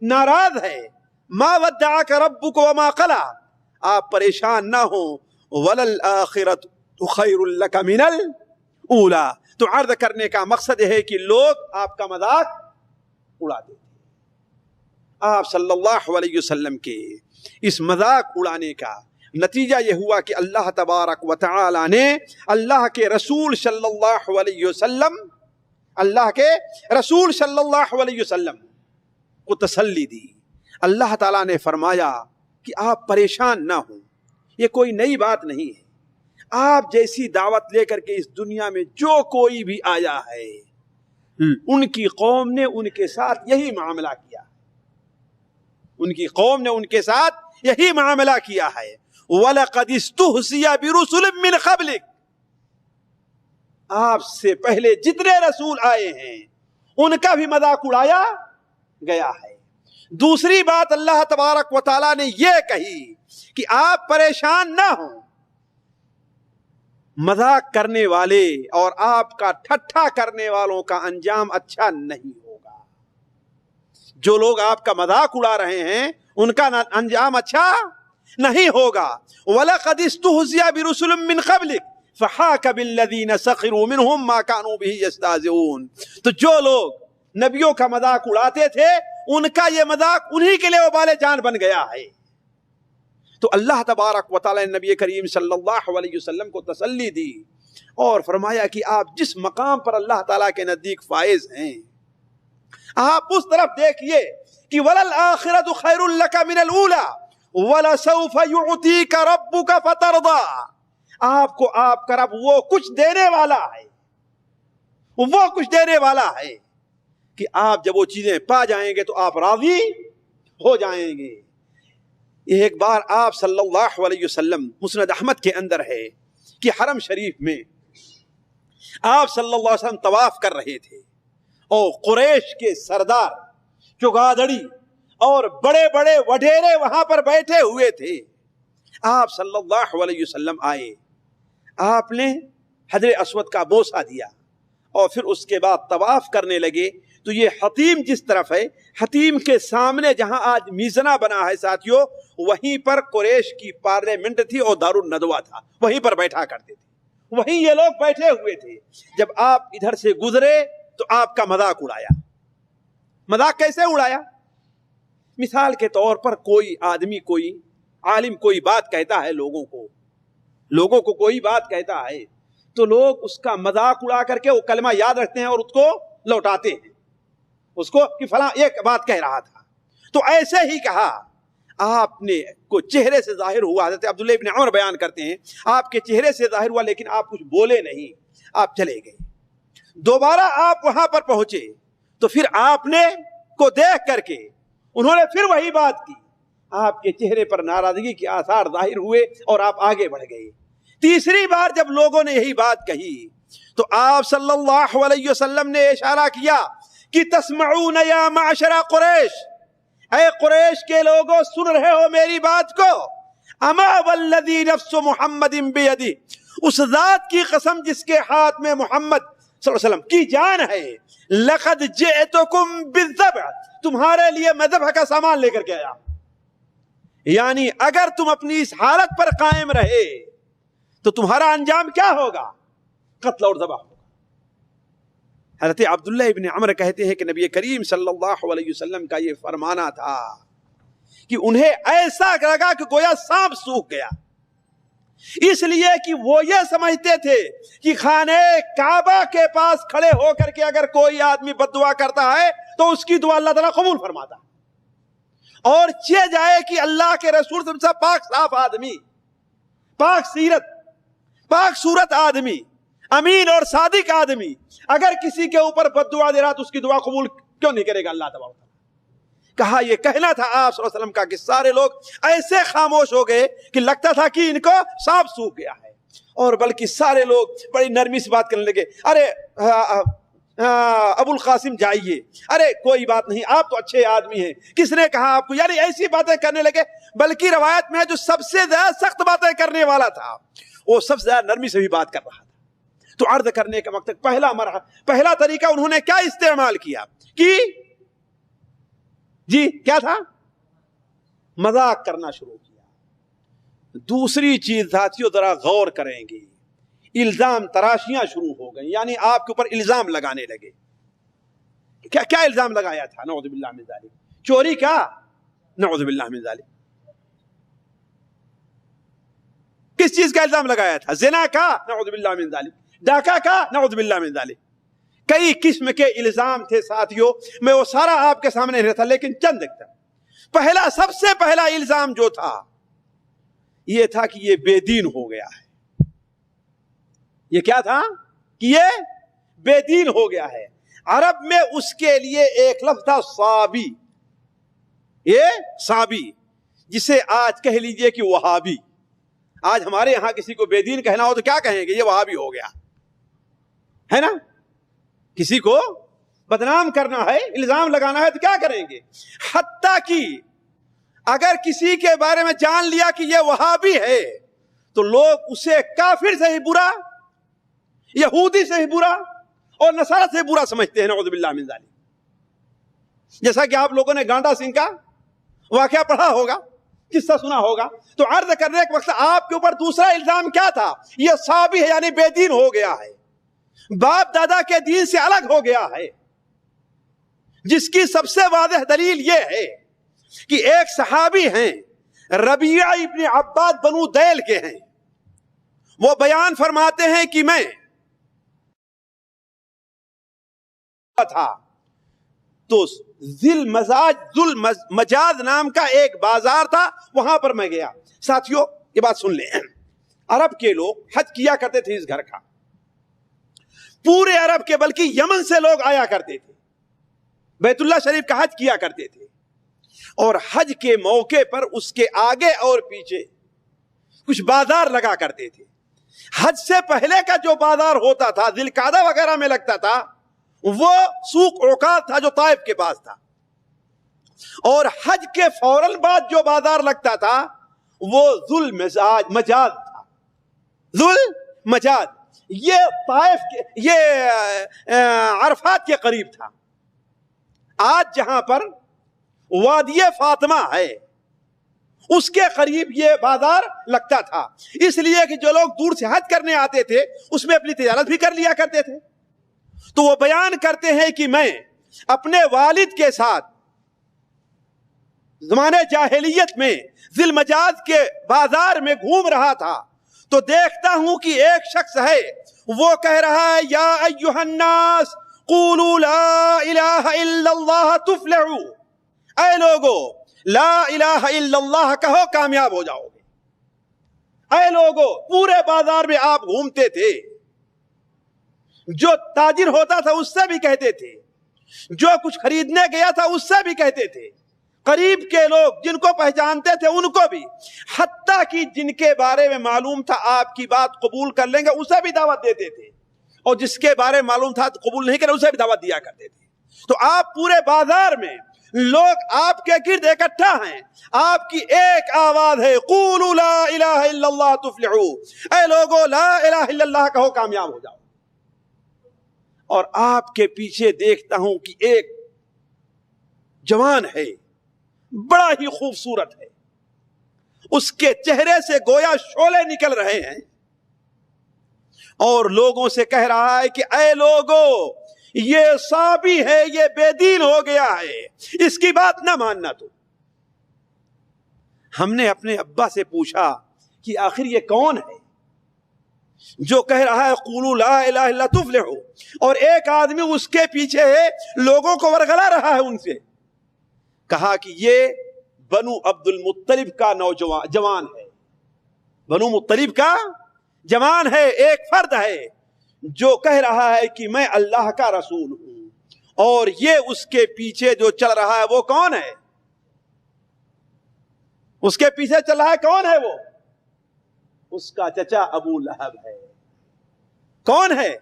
Speaker 4: ناراض ہے. ما ودعک ربک وما قلی، آپ پریشان نہ ہوں. وللآخرۃ خیر لک من الاولی. تو عرض کرنے کا مقصد ہے کہ لوگ آپ کا مذاق اڑاتے تھے. آپ صلی اللہ علیہ وسلم کے اس مذاق اڑانے کا نتیجہ یہ ہوا کہ اللہ تبارک و تعالی نے اللہ کے رسول صلی اللہ علیہ وسلم کو تسلی دی. اللہ تعالیٰ نے فرمایا کہ آپ پریشان نہ ہوں، یہ کوئی نئی بات نہیں ہے. آپ جیسی دعوت لے کر کے اس دنیا میں جو کوئی بھی آیا ہے، ان کی قوم نے ان کے ساتھ یہی معاملہ کیا، ان کی قوم نے ان کے ساتھ یہی معاملہ کیا ہے. وَلَقَدِ اسْتُهْزِئَ بِرُسُلٍ مِّن قَبْلِكَ، آپ سے پہلے جتنے رسول آئے ہیں ان کا بھی مذاق اڑایا گیا ہے. دوسری بات اللہ تبارک و تعالیٰ نے یہ کہی کہ آپ پریشان نہ ہوں، مذاق کرنے والے اور آپ کا ٹھٹھا کرنے والوں کا انجام اچھا نہیں ہوگا. جو لوگ آپ کا مذاق اڑا رہے ہیں ان کا انجام اچھا نہیں ہوگا. وَلَقَدِ اسْتُهْزِئَ بِرُسُلٍ مِّن قَبْلِكَ فَحَاقَ بِالَّذِينَ سَخِرُوا مِنْهُمْ مَا كَانُوا بِهِ يَسْتَهْزِئُونَ. تو جو لوگ نبیوں کا مذاق اڑاتے تھے ان کا یہ مذاق انہی کے لیے وبال جان بن گیا ہے. تو اللہ تبارک و تعالی نے نبی کریم صلی اللہ علیہ وسلم کو تسلی دی اور فرمایا کہ آپ جس مقام پر اللہ تعالیٰ کے نزدیک فائز ہیں، آپ اس طرف دیکھیے کہ وَلَلْآخِرَةُ خَيْرٌ لَكَ مِنَ الْأُولَىٰ وَلَسَوْفَ يُعْطِيكَ رَبُّكَ فَتَرْضَىٰ. آپ کو آپ کا رب وہ کچھ دینے والا ہے، وہ کچھ دینے والا ہے کہ آپ جب وہ چیزیں پا جائیں گے تو آپ راضی ہو جائیں گے. ایک بار آپ صلی اللہ علیہ وسلم، مسند احمد کے اندر ہے کہ حرم شریف میں آپ صلی اللہ علیہ وسلم طواف کر رہے تھے اور قریش کے سردار چگادڑی اور بڑے بڑے وڈیرے وہاں پر بیٹھے ہوئے تھے. آپ صلی اللہ علیہ وسلم آئے، آپ نے حجر اسود کا بوسہ دیا اور پھر اس کے بعد طواف کرنے لگے. تو یہ حتیم جس طرف ہے، حتیم کے سامنے جہاں آج میزنا بنا ہے ساتھیوں، وہیں پر قریش کی پارلیمنٹ تھی اور دار الندوہ تھا، وہیں پر بیٹھا کرتے تھے، وہیں یہ لوگ بیٹھے ہوئے تھے. جب آپ ادھر سے گزرے تو آپ کا مذاق اڑایا. مذاق کیسے اڑایا؟ مثال کے طور پر کوئی آدمی، کوئی عالم کوئی بات کہتا ہے لوگوں کو، لوگوں کو کوئی بات کہتا ہے تو لوگ اس کا مذاق اڑا کر کے وہ کلمہ یاد رکھتے ہیں اور اس کو لوٹاتے ہیں، اس کو کہ فلاں ایک بات کہہ رہا تھا. تو ایسے ہی کہا، آپ نے کو چہرے سے ظاہر ہوا، حضرت عبداللہ ابن عمر بیان کرتے ہیں آپ کے چہرے سے ظاہر ہوا لیکن آپ کچھ بولے نہیں، آپ چلے گئے. دوبارہ آپ وہاں پر پہنچے تو پھر آپ نے کو دیکھ کر کے انہوں نے پھر وہی بات کی، آپ کے چہرے پر ناراضگی کے آثار ظاہر ہوئے اور آپ آگے بڑھ گئے. تیسری بار جب لوگوں نے یہی بات کہی تو آپ صلی اللہ علیہ وسلم نے اشارہ کیا کہ تسمعون یا معشر قریش، اے قریش کے لوگوں سن رہے ہو میری بات کو؟ اما والذی نفس محمد بیدی، اس ذات کی قسم جس کے ہاتھ میں محمد صلی اللہ علیہ وسلم کی جان ہے، لقد جئتکم بالذبح، تمہارے لیے میں ذبح کا سامان لے کر کے آیا. یعنی اگر تم اپنی اس حالت پر قائم رہے تو تمہارا انجام کیا ہوگا؟ قتل اور ذبح ہوگا. حضرت عبداللہ ابن عمر کہتے ہیں کہ نبی کریم صلی اللہ علیہ وسلم کا یہ فرمانا تھا کہ انہیں ایسا لگا کہ گویا سانپ سوکھ گیا، اس لیے کہ وہ یہ سمجھتے تھے کہ خانہ کعبہ کے پاس کھڑے ہو کر کے اگر کوئی آدمی بد دعا کرتا ہے تو اس کی دعا اللہ تعالیٰ قبول فرماتا، اور چہ جائے کہ اللہ کے رسول صلی اللہ علیہ وسلم پاک صاف آدمی، پاک سیرت، پاک صورت آدمی، امین اور صادق آدمی اگر کسی کے اوپر بد دعا دے رہا تو اس کی دعا قبول کیوں نہیں کرے گا اللہ تبارک و تعالیٰ. کہا یہ کہنا تھا آپ صلی اللہ علیہ وسلم کا کہ سارے لوگ ایسے خاموش ہو گئے کہ لگتا تھا کہ ان کو سانپ سوکھ گیا ہے، اور بلکہ سارے لوگ بڑی نرمی سے بات کرنے لگے، ارے ابو القاسم جائیے، ارے کوئی بات نہیں آپ تو اچھے آدمی ہیں، کس نے کہا آپ کو، یعنی ایسی باتیں کرنے لگے. بلکہ روایت میں جو سب سے زیادہ سخت باتیں کرنے والا تھا وہ سب سے زیادہ نرمی سے بھی بات کر رہا تھا. تو عرض کرنے کا مقصد پہلا طریقہ انہوں نے کیا استعمال کیا کہ جی کیا تھا؟ مذاق کرنا شروع کیا. دوسری چیز ساتھیوں ذرا غور کریں گے، الزام تراشیاں شروع ہو گئی، یعنی آپ کے اوپر الزام لگانے لگے. کیا الزام لگایا تھا؟ نعوذ باللہ من ذالک. چوری کا؟ نعوذ باللہ من ذالک. کس چیز کا الزام لگایا تھا؟ زنا کا؟ نعوذ باللہ من ذالک. ڈاکہ کا؟ نعوذ باللہ من ذالک. کئی قسم کے الزام تھے ساتھیوں، میں وہ سارا آپ کے سامنے نہیں رہتا لیکن چند دیکھتا. پہلا، سب سے پہلا الزام جو تھا یہ تھا کہ یہ بے دین ہو گیا ہے. یہ کیا تھا؟ کہ یہ بے دین ہو گیا ہے. عرب میں اس کے لیے ایک لفظ تھا صابی. یہ صابی، جسے آج کہہ لیجئے کہ وہابی. آج ہمارے یہاں کسی کو بے دین کہنا ہو تو کیا کہیں گے؟ یہ وہابی ہو گیا ہے نا. کسی کو بدنام کرنا ہے، الزام لگانا ہے تو کیا کریں گے؟ حتیٰ کہ اگر کسی کے بارے میں جان لیا کہ یہ وہابی ہے تو لوگ اسے کافر سے ہی برا، یہودی سے ہی برا اور نصارہ سے برا سمجھتے ہیں. نعوذ باللہ من ذالک. جیسا کہ آپ لوگوں نے گانڈا سنگھ کا واقعہ پڑھا ہوگا، قصہ سنا ہوگا. تو عرض کرنے کے وقت آپ کے اوپر دوسرا الزام کیا تھا؟ یہ صابی ہے، یعنی بے دین ہو گیا ہے، باپ دادا کے دین سے الگ ہو گیا ہے. جس کی سب سے واضح دلیل یہ ہے کہ ایک صحابی ہیں ربیعہ ابن عباد بنو دیل کے ہیں، وہ بیان فرماتے ہیں کہ میں تھا تو ذل مجاز نام کا ایک بازار تھا، وہاں پر میں گیا. ساتھیوں یہ بات سن لیں، عرب کے لوگ حج کیا کرتے تھے اس گھر کا، پورے عرب کے بلکہ یمن سے لوگ آیا کرتے تھے، بیت اللہ شریف کا حج کیا کرتے تھے، اور حج کے موقع پر اس کے آگے اور پیچھے کچھ بازار لگا کرتے تھے. حج سے پہلے کا جو بازار ہوتا تھا ذی القعدہ وغیرہ میں لگتا تھا وہ سوق عکاظ تھا جو طائف کے پاس تھا، اور حج کے فوراً بعد جو بازار لگتا تھا وہ ذل مجاز تھا. ذل مجاز یہ طائف کے، یہ عرفات کے قریب تھا. آج جہاں پر وادی فاطمہ ہے اس کے قریب یہ بازار لگتا تھا، اس لیے کہ جو لوگ دور سے حج کرنے آتے تھے اس میں اپنی تجارت بھی کر لیا کرتے تھے. تو وہ بیان کرتے ہیں کہ میں اپنے والد کے ساتھ زمانے جاہلیت میں ذی المجاز کے بازار میں گھوم رہا تھا تو دیکھتا ہوں کہ ایک شخص ہے وہ کہہ رہا ہے یا ایھا الناس قولوا لا الہ الا اللہ تفلحوا، اے لوگو لا الہ الا اللہ کہو کامیاب ہو جاؤ گے۔ اے لوگو، پورے بازار میں آپ گھومتے تھے، جو تاجر ہوتا تھا اس سے بھی کہتے تھے، جو کچھ خریدنے گیا تھا اس سے بھی کہتے تھے، قریب کے لوگ جن کو پہچانتے تھے ان کو بھی، حتیٰ کہ جن کے بارے میں معلوم تھا آپ کی بات قبول کر لیں گے اسے بھی دعوت دیتے تھے، اور جس کے بارے میں معلوم تھا قبول نہیں کرے اسے بھی دعوت دیا کرتے تھے۔ تو آپ پورے بازار میں لوگ آپ کے گرد اکٹھا ہیں، آپ کی ایک آواز ہے قولوا لا الہ الا اللہ تفلحوا، اے لوگو لا الہ الا اللہ کہو کامیاب ہو جاؤ۔ اور آپ کے پیچھے دیکھتا ہوں کہ ایک جوان ہے، بڑا ہی خوبصورت ہے، اس کے چہرے سے گویا شعلے نکل رہے ہیں، اور لوگوں سے کہہ رہا ہے کہ اے لوگو یہ صابی ہے، یہ بے دین ہو گیا ہے، اس کی بات نہ ماننا۔ تو ہم نے اپنے ابا سے پوچھا کہ آخر یہ کون ہے جو کہہ رہا ہے قولوا لا الہ الا تفلحوا، اور ایک آدمی اس کے پیچھے ہے لوگوں کو ورغلا رہا ہے ان سے۔ کہا کہ یہ بنو عبد المطلب کا جوان ہے، بنو مطلب کا جوان ہے، ایک فرد ہے جو کہہ رہا ہے کہ میں اللہ کا رسول ہوں، اور یہ اس کے پیچھے جو چل رہا ہے وہ کون ہے؟ اس کے پیچھے چل رہا ہے کون ہے؟ وہ اس کا چچا ابو لہب ہے۔ کون ہے؟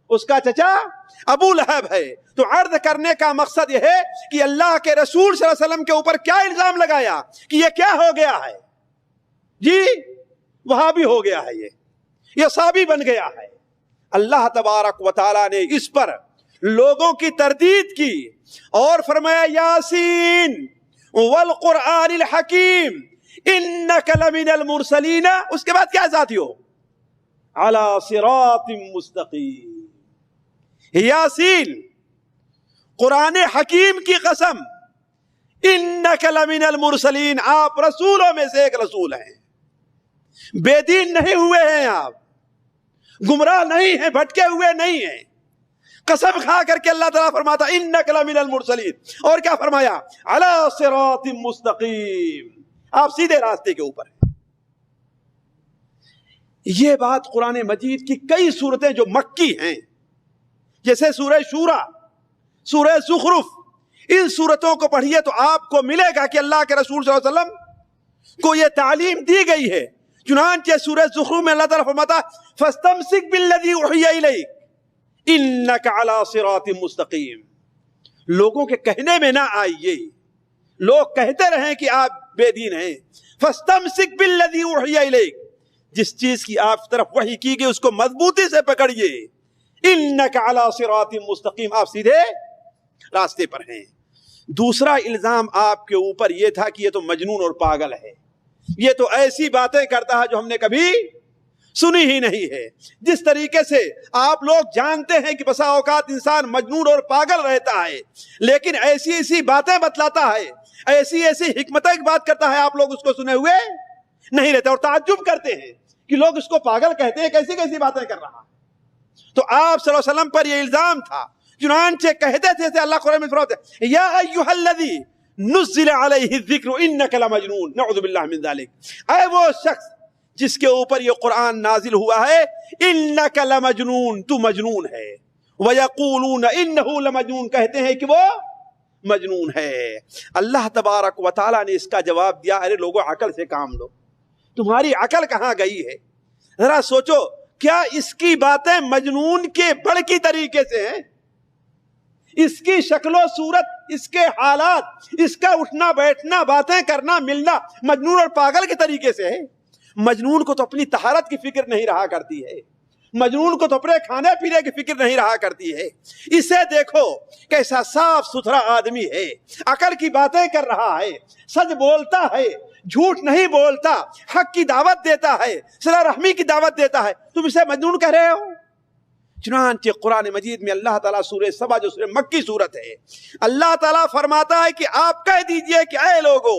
Speaker 4: اس کا چچا ابو لہب ہے۔ تو عرض کرنے کا مقصد یہ ہے کہ اللہ کے رسول صلی اللہ علیہ وسلم کے اوپر کیا الزام لگایا کہ یہ کیا ہو گیا ہے؟ جی وہابی ہو گیا ہے، یہ صابی بن گیا ہے۔ اللہ تبارک و تعالی نے اس پر لوگوں کی تردید کی اور فرمایا یاسین والقرآن الحکیم انک لمن المرسلین، اس کے بعد کیا ساتھیو؟ علی صراط مستقیم۔ یاسین، قرآن حکیم کی قسم، انک لمن المرسلین، آپ رسولوں میں سے ایک رسول ہیں، بے دین نہیں ہوئے ہیں، آپ گمراہ نہیں ہیں، بھٹکے ہوئے نہیں ہیں۔ قسم کھا کر کے اللہ تعالیٰ فرماتا انک لمن المرسلین، اور کیا فرمایا؟ علی صراط مستقیم، آپ سیدھے راستے کے اوپر ہیں۔ یہ بات قرآن مجید کی کئی سورتیں جو مکی ہیں، جیسے سورہ شورا، سورہ زخرف، ان سورتوں کو پڑھیے تو آپ کو ملے گا کہ اللہ کے رسول صلی اللہ علیہ وسلم کو یہ تعلیم دی گئی ہے۔ چنانچہ سورہ زخرف میں اللہ تعالیٰ فرماتا فاستمسک بالذی اوحی الیک انک علی صراط مستقیم۔ لوگوں کے کہنے میں نہ آئیے، لوگ کہتے رہیں کہ آپ بے دین ہیں، فاستمسک بالذی اوحی الیک، جس چیز کی آپ طرف وحی کی گئی اس کو مضبوطی سے پکڑیے، انک علی صراط مستقیم، آپ سیدھے راستے پر ہیں۔ دوسرا الزام آپ کے اوپر یہ تھا کہ یہ تو مجنون اور پاگل ہے، یہ تو ایسی باتیں کرتا ہے جو ہم نے کبھی سنی ہی نہیں ہے۔ جس طریقے سے آپ لوگ جانتے ہیں کہ بسا اوقات انسان مجنون اور پاگل رہتا ہے، لیکن ایسی ایسی باتیں بتلاتا ہے، ایسی ایسی حکمتیں بات کرتا ہے، آپ لوگ اس کو سنے ہوئے نہیں رہتے اور تعجب کرتے ہیں کہ لوگ اس کو پاگل کہتے ہیں، کیسی کیسی باتیں کر رہا ہے۔ تو آپ صلی اللہ علیہ وسلم پر یہ الزام تھا، چنانچہ کہتے تھے اللہ قرآن میں فرماتے یا ایھا الذی نزل علیہ الذکر انک لمجنون، نعوذ باللہ من ذلک، اے وہ شخص جس کے اوپر یہ قرآن نازل ہوا ہے، انک لمجنون، تو مجنون ہے، ویقولون انہ لمجنون، کہتے ہیں کہ وہ مجنون ہے۔ اللہ تبارک و تعالیٰ نے اس کا جواب دیا ارے لوگوں عقل سے کام لو، تمہاری عقل کہاں گئی ہے؟ ذرا سوچو، کیا اس کی باتیں مجنون کے بڑھ کی طریقے سے ہیں؟ اس کی شکل و صورت، اس کے حالات، اس کا اٹھنا بیٹھنا، باتیں کرنا ملنا مجنون اور پاگل کے طریقے سے ہے؟ مجنون کو تو اپنی طہارت کی فکر نہیں رہا کرتی ہے، مجنون کو تو اپنے کھانے پینے کی فکر نہیں رہا کرتی ہے۔ اسے دیکھو کیسا صاف ستھرا آدمی ہے، عقل کی باتیں کر رہا ہے، سچ بولتا ہے، جھوٹ نہیں بولتا، حق کی دعوت دیتا ہے، صلہ رحمی کی دعوت دیتا ہے، تم اسے مجنون کہہ رہے ہو؟ چنانچہ قرآن مجید میں اللہ تعالیٰ سورہ سبا جو سورہ مکی سورت ہے، اللہ تعالیٰ فرماتا ہے کہ آپ کہہ دیجئے کہ اے لوگو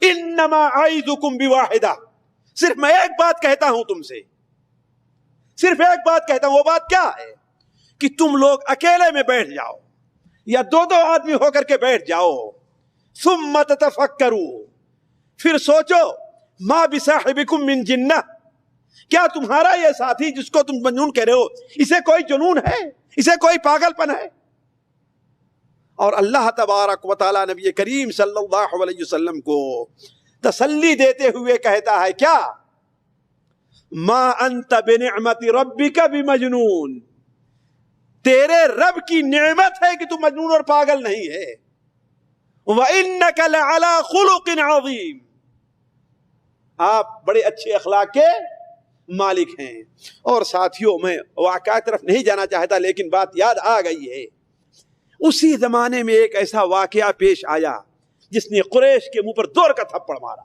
Speaker 4: انما اعظکم بواحدہ، صرف میں ایک بات کہتا ہوں تم سے، صرف ایک بات کہتا ہوں، وہ بات کیا ہے کہ تم لوگ اکیلے میں بیٹھ جاؤ یا دو دو آدمی ہو کر کے بیٹھ جاؤ، ثم تتفکروا، پھر سوچو، ما بصاحبکم من جنہ، کیا تمہارا یہ ساتھی جس کو تم مجنون کہہ رہے ہو اسے کوئی جنون ہے، اسے کوئی پاگل پن ہے؟ اور اللہ تبارک و تعالی نبی کریم صلی اللہ علیہ وسلم کو تسلی دیتے ہوئے کہتا ہے کیا؟ ما انت بنعمت ربک بمجنون، تیرے رب کی نعمت ہے کہ تو مجنون اور پاگل نہیں ہے۔ وَإِنَّكَ لَعَلَىٰ خُلُقٍ عَظِيمٍ، آپ بڑے اچھے اخلاق کے مالک ہیں۔ اور ساتھیوں، میں واقعہ طرف نہیں جانا چاہتا لیکن بات یاد آ گئی ہے، اسی زمانے میں ایک ایسا واقعہ پیش آیا جس نے قریش کے منہ پر دور کا تھپڑ مارا،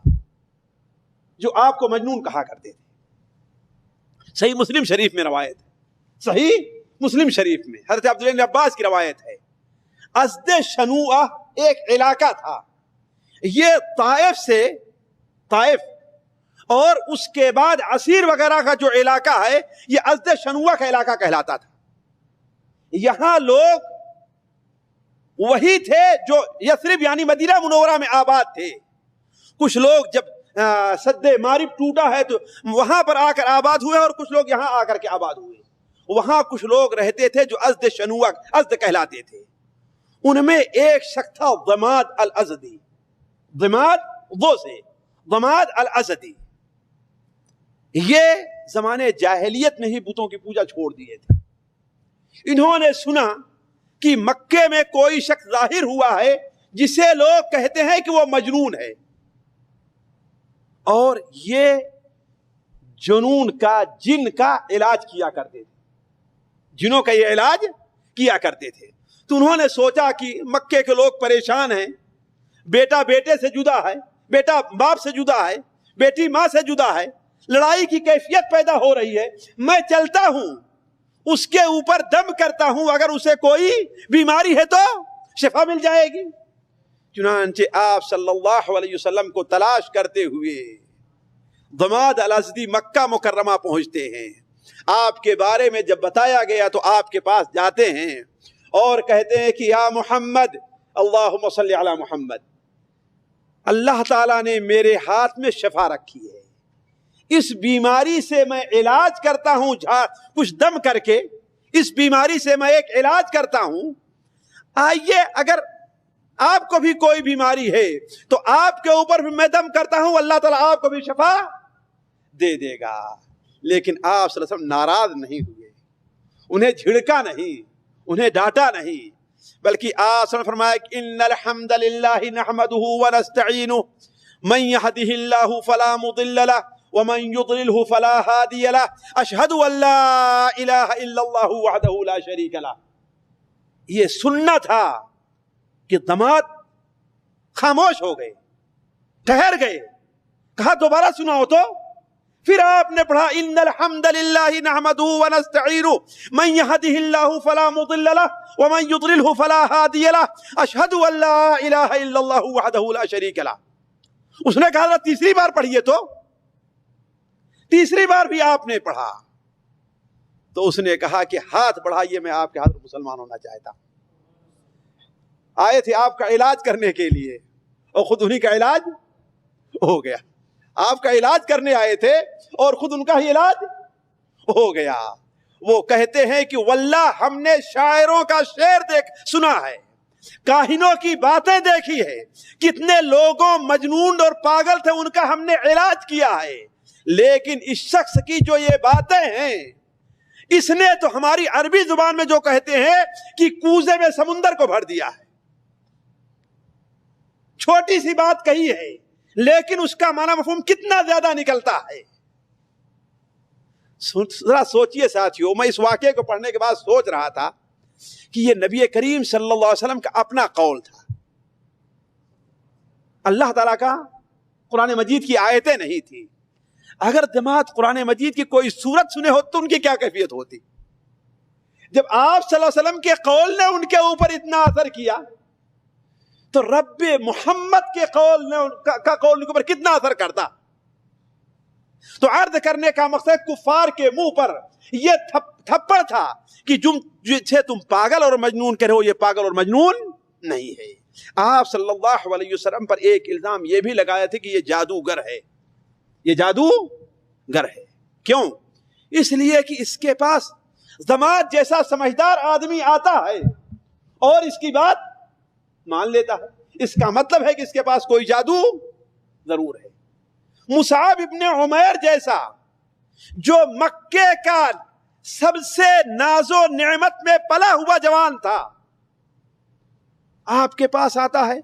Speaker 4: جو آپ کو مجنون کہا کرتے تھے۔ صحیح مسلم شریف میں روایت ہے، صحیح مسلم شریف میں حضرت عبداللہ بن عباس کی روایت ہے، ازد شنوعہ ایک علاقہ تھا، یہ طائف اور اس کے بعد عسیر وغیرہ کا جو علاقہ ہے یہ ازد شنوعہ کا علاقہ کہلاتا تھا۔ یہاں لوگ وہی تھے جو یثرب یعنی مدینہ منورہ میں آباد تھے۔ کچھ لوگ جب سد مارب ٹوٹا ہے تو وہاں پر آ کر آباد ہوئے اور کچھ لوگ یہاں آ کر کے آباد ہوئے۔ وہاں کچھ لوگ رہتے تھے جو ازد شنوعہ ازد کہلاتے تھے، ان میں ایک شخص تھا ضماد الازدی، ضماد الازدی۔ یہ زمانے جاہلیت میں ہی بتوں کی پوجا چھوڑ دیے تھے۔ انہوں نے سنا کہ مکے میں کوئی شخص ظاہر ہوا ہے جسے لوگ کہتے ہیں کہ وہ مجنون ہے، اور یہ جنون کا جن کا علاج کیا کرتے تھے، جنوں کا یہ علاج کیا کرتے تھے۔ تو انہوں نے سوچا کہ مکے کے لوگ پریشان ہیں، بیٹا بیٹے سے جدا ہے، بیٹا باپ سے جدا ہے، بیٹی ماں سے جدا ہے، لڑائی کی کیفیت پیدا ہو رہی ہے، میں چلتا ہوں اس کے اوپر دم کرتا ہوں، اگر اسے کوئی بیماری ہے تو شفا مل جائے گی۔ چنانچہ آپ صلی اللہ علیہ وسلم کو تلاش کرتے ہوئے ضماد الازدی مکہ مکرمہ پہنچتے ہیں۔ آپ کے بارے میں جب بتایا گیا تو آپ کے پاس جاتے ہیں اور کہتے ہیں کہ یا محمد، اللہم صلی علی محمد، اللہ تعالیٰ نے میرے ہاتھ میں شفا رکھی ہے، اس بیماری سے میں علاج کرتا ہوں، کچھ دم کر کے اس بیماری سے میں ایک علاج کرتا ہوں، آئیے اگر آپ کو بھی کوئی بیماری ہے تو آپ کے اوپر بھی میں دم کرتا ہوں، اللہ تعالیٰ آپ کو بھی شفا دے دے گا۔ لیکن آپ صلی اللہ علیہ وسلم ناراض نہیں ہوئے، انہیں جھڑکا نہیں، انہیں ڈانٹا نہیں، بلکہ آپ صلی اللہ علیہ وسلم فرمایا کہ ان الحمد للہ نحمدہ ونستعینہ من یہدہ اللہ فلا مضل لہ ومن یضللہ فلا ہادی لہ اشہد ان لا الہ الا اللہ وحدہ لا شریک لہ۔ یہ سننا تھا کہ ضماد خاموش ہو گئے، ٹھہر گئے، کہا دوبارہ سناؤ تو۔ پھر آپ نے پڑھا ان الحمد للہ نحمدہ ونستعینہ من یہدہ اللہ فلا مضل لہ ومن یضللہ فلا ہادی لہ اشہد ان لا الہ الا اللہ وحدہ لا شریک لہ۔ اس نے کہا تیسری بار پڑھیے تو، تیسری بار بھی آپ نے پڑھا تو اس نے کہا کہ ہاتھ بڑھائیے، میں آپ کے ہاتھ مسلمان ہونا چاہتا ہوں۔ آئے تھے آپ کا علاج کرنے کے لیے اور خود انہی کا علاج ہو گیا۔ آپ کا علاج کرنے آئے تھے اور خود ان کا ہی علاج ہو گیا۔ وہ کہتے ہیں کہ واللہ ہم نے شاعروں کا شعر سنا ہے، کاہنوں کی باتیں دیکھی ہے، کتنے لوگوں مجنون اور پاگل تھے ان کا ہم نے علاج کیا ہے، لیکن اس شخص کی جو یہ باتیں ہیں، اس نے تو ہماری عربی زبان میں جو کہتے ہیں کہ کوزے میں سمندر کو بھر دیا ہے۔ چھوٹی سی بات کہی ہے لیکن اس کا معنی مفہوم کتنا زیادہ نکلتا ہے۔ ذرا سوچئے ساتھیو، میں اس واقعے کو پڑھنے کے بعد سوچ رہا تھا کہ یہ نبی کریم صلی اللہ علیہ وسلم کا اپنا قول تھا، اللہ تعالیٰ کا قرآن مجید کی آیتیں نہیں تھی۔ اگر جماعت قرآن مجید کی کوئی سورت سنے ہوتی تو ان کی کیا کیفیت ہوتی؟ جب آپ صلی اللہ علیہ وسلم کے قول نے ان کے اوپر اتنا اثر کیا تو رب محمد کے قول نے کا قول ان کے اوپر کتنا اثر کرتا؟ تو عرض کرنے کا مقصد کفار کے منہ پر یہ تھپڑ تھا کہ جسے تم پاگل اور مجنون کہہ رہے ہو، یہ پاگل اور مجنون نہیں ہے۔ آپ صلی اللہ علیہ وسلم پر ایک الزام یہ بھی لگایا تھا کہ یہ جادوگر ہے، یہ جادوگر ہے۔ کیوں؟ اس لیے کہ اس کے پاس ضماد جیسا سمجھدار آدمی آتا ہے اور اس کی بات مان لیتا ہے، اس کا مطلب ہے کہ اس کے پاس کوئی جادو ضرور ہے۔ مصعب ابن عمیر جیسا جو مکے کا سب سے ناز و نعمت میں پلا ہوا جوان تھا، آپ کے پاس آتا ہے،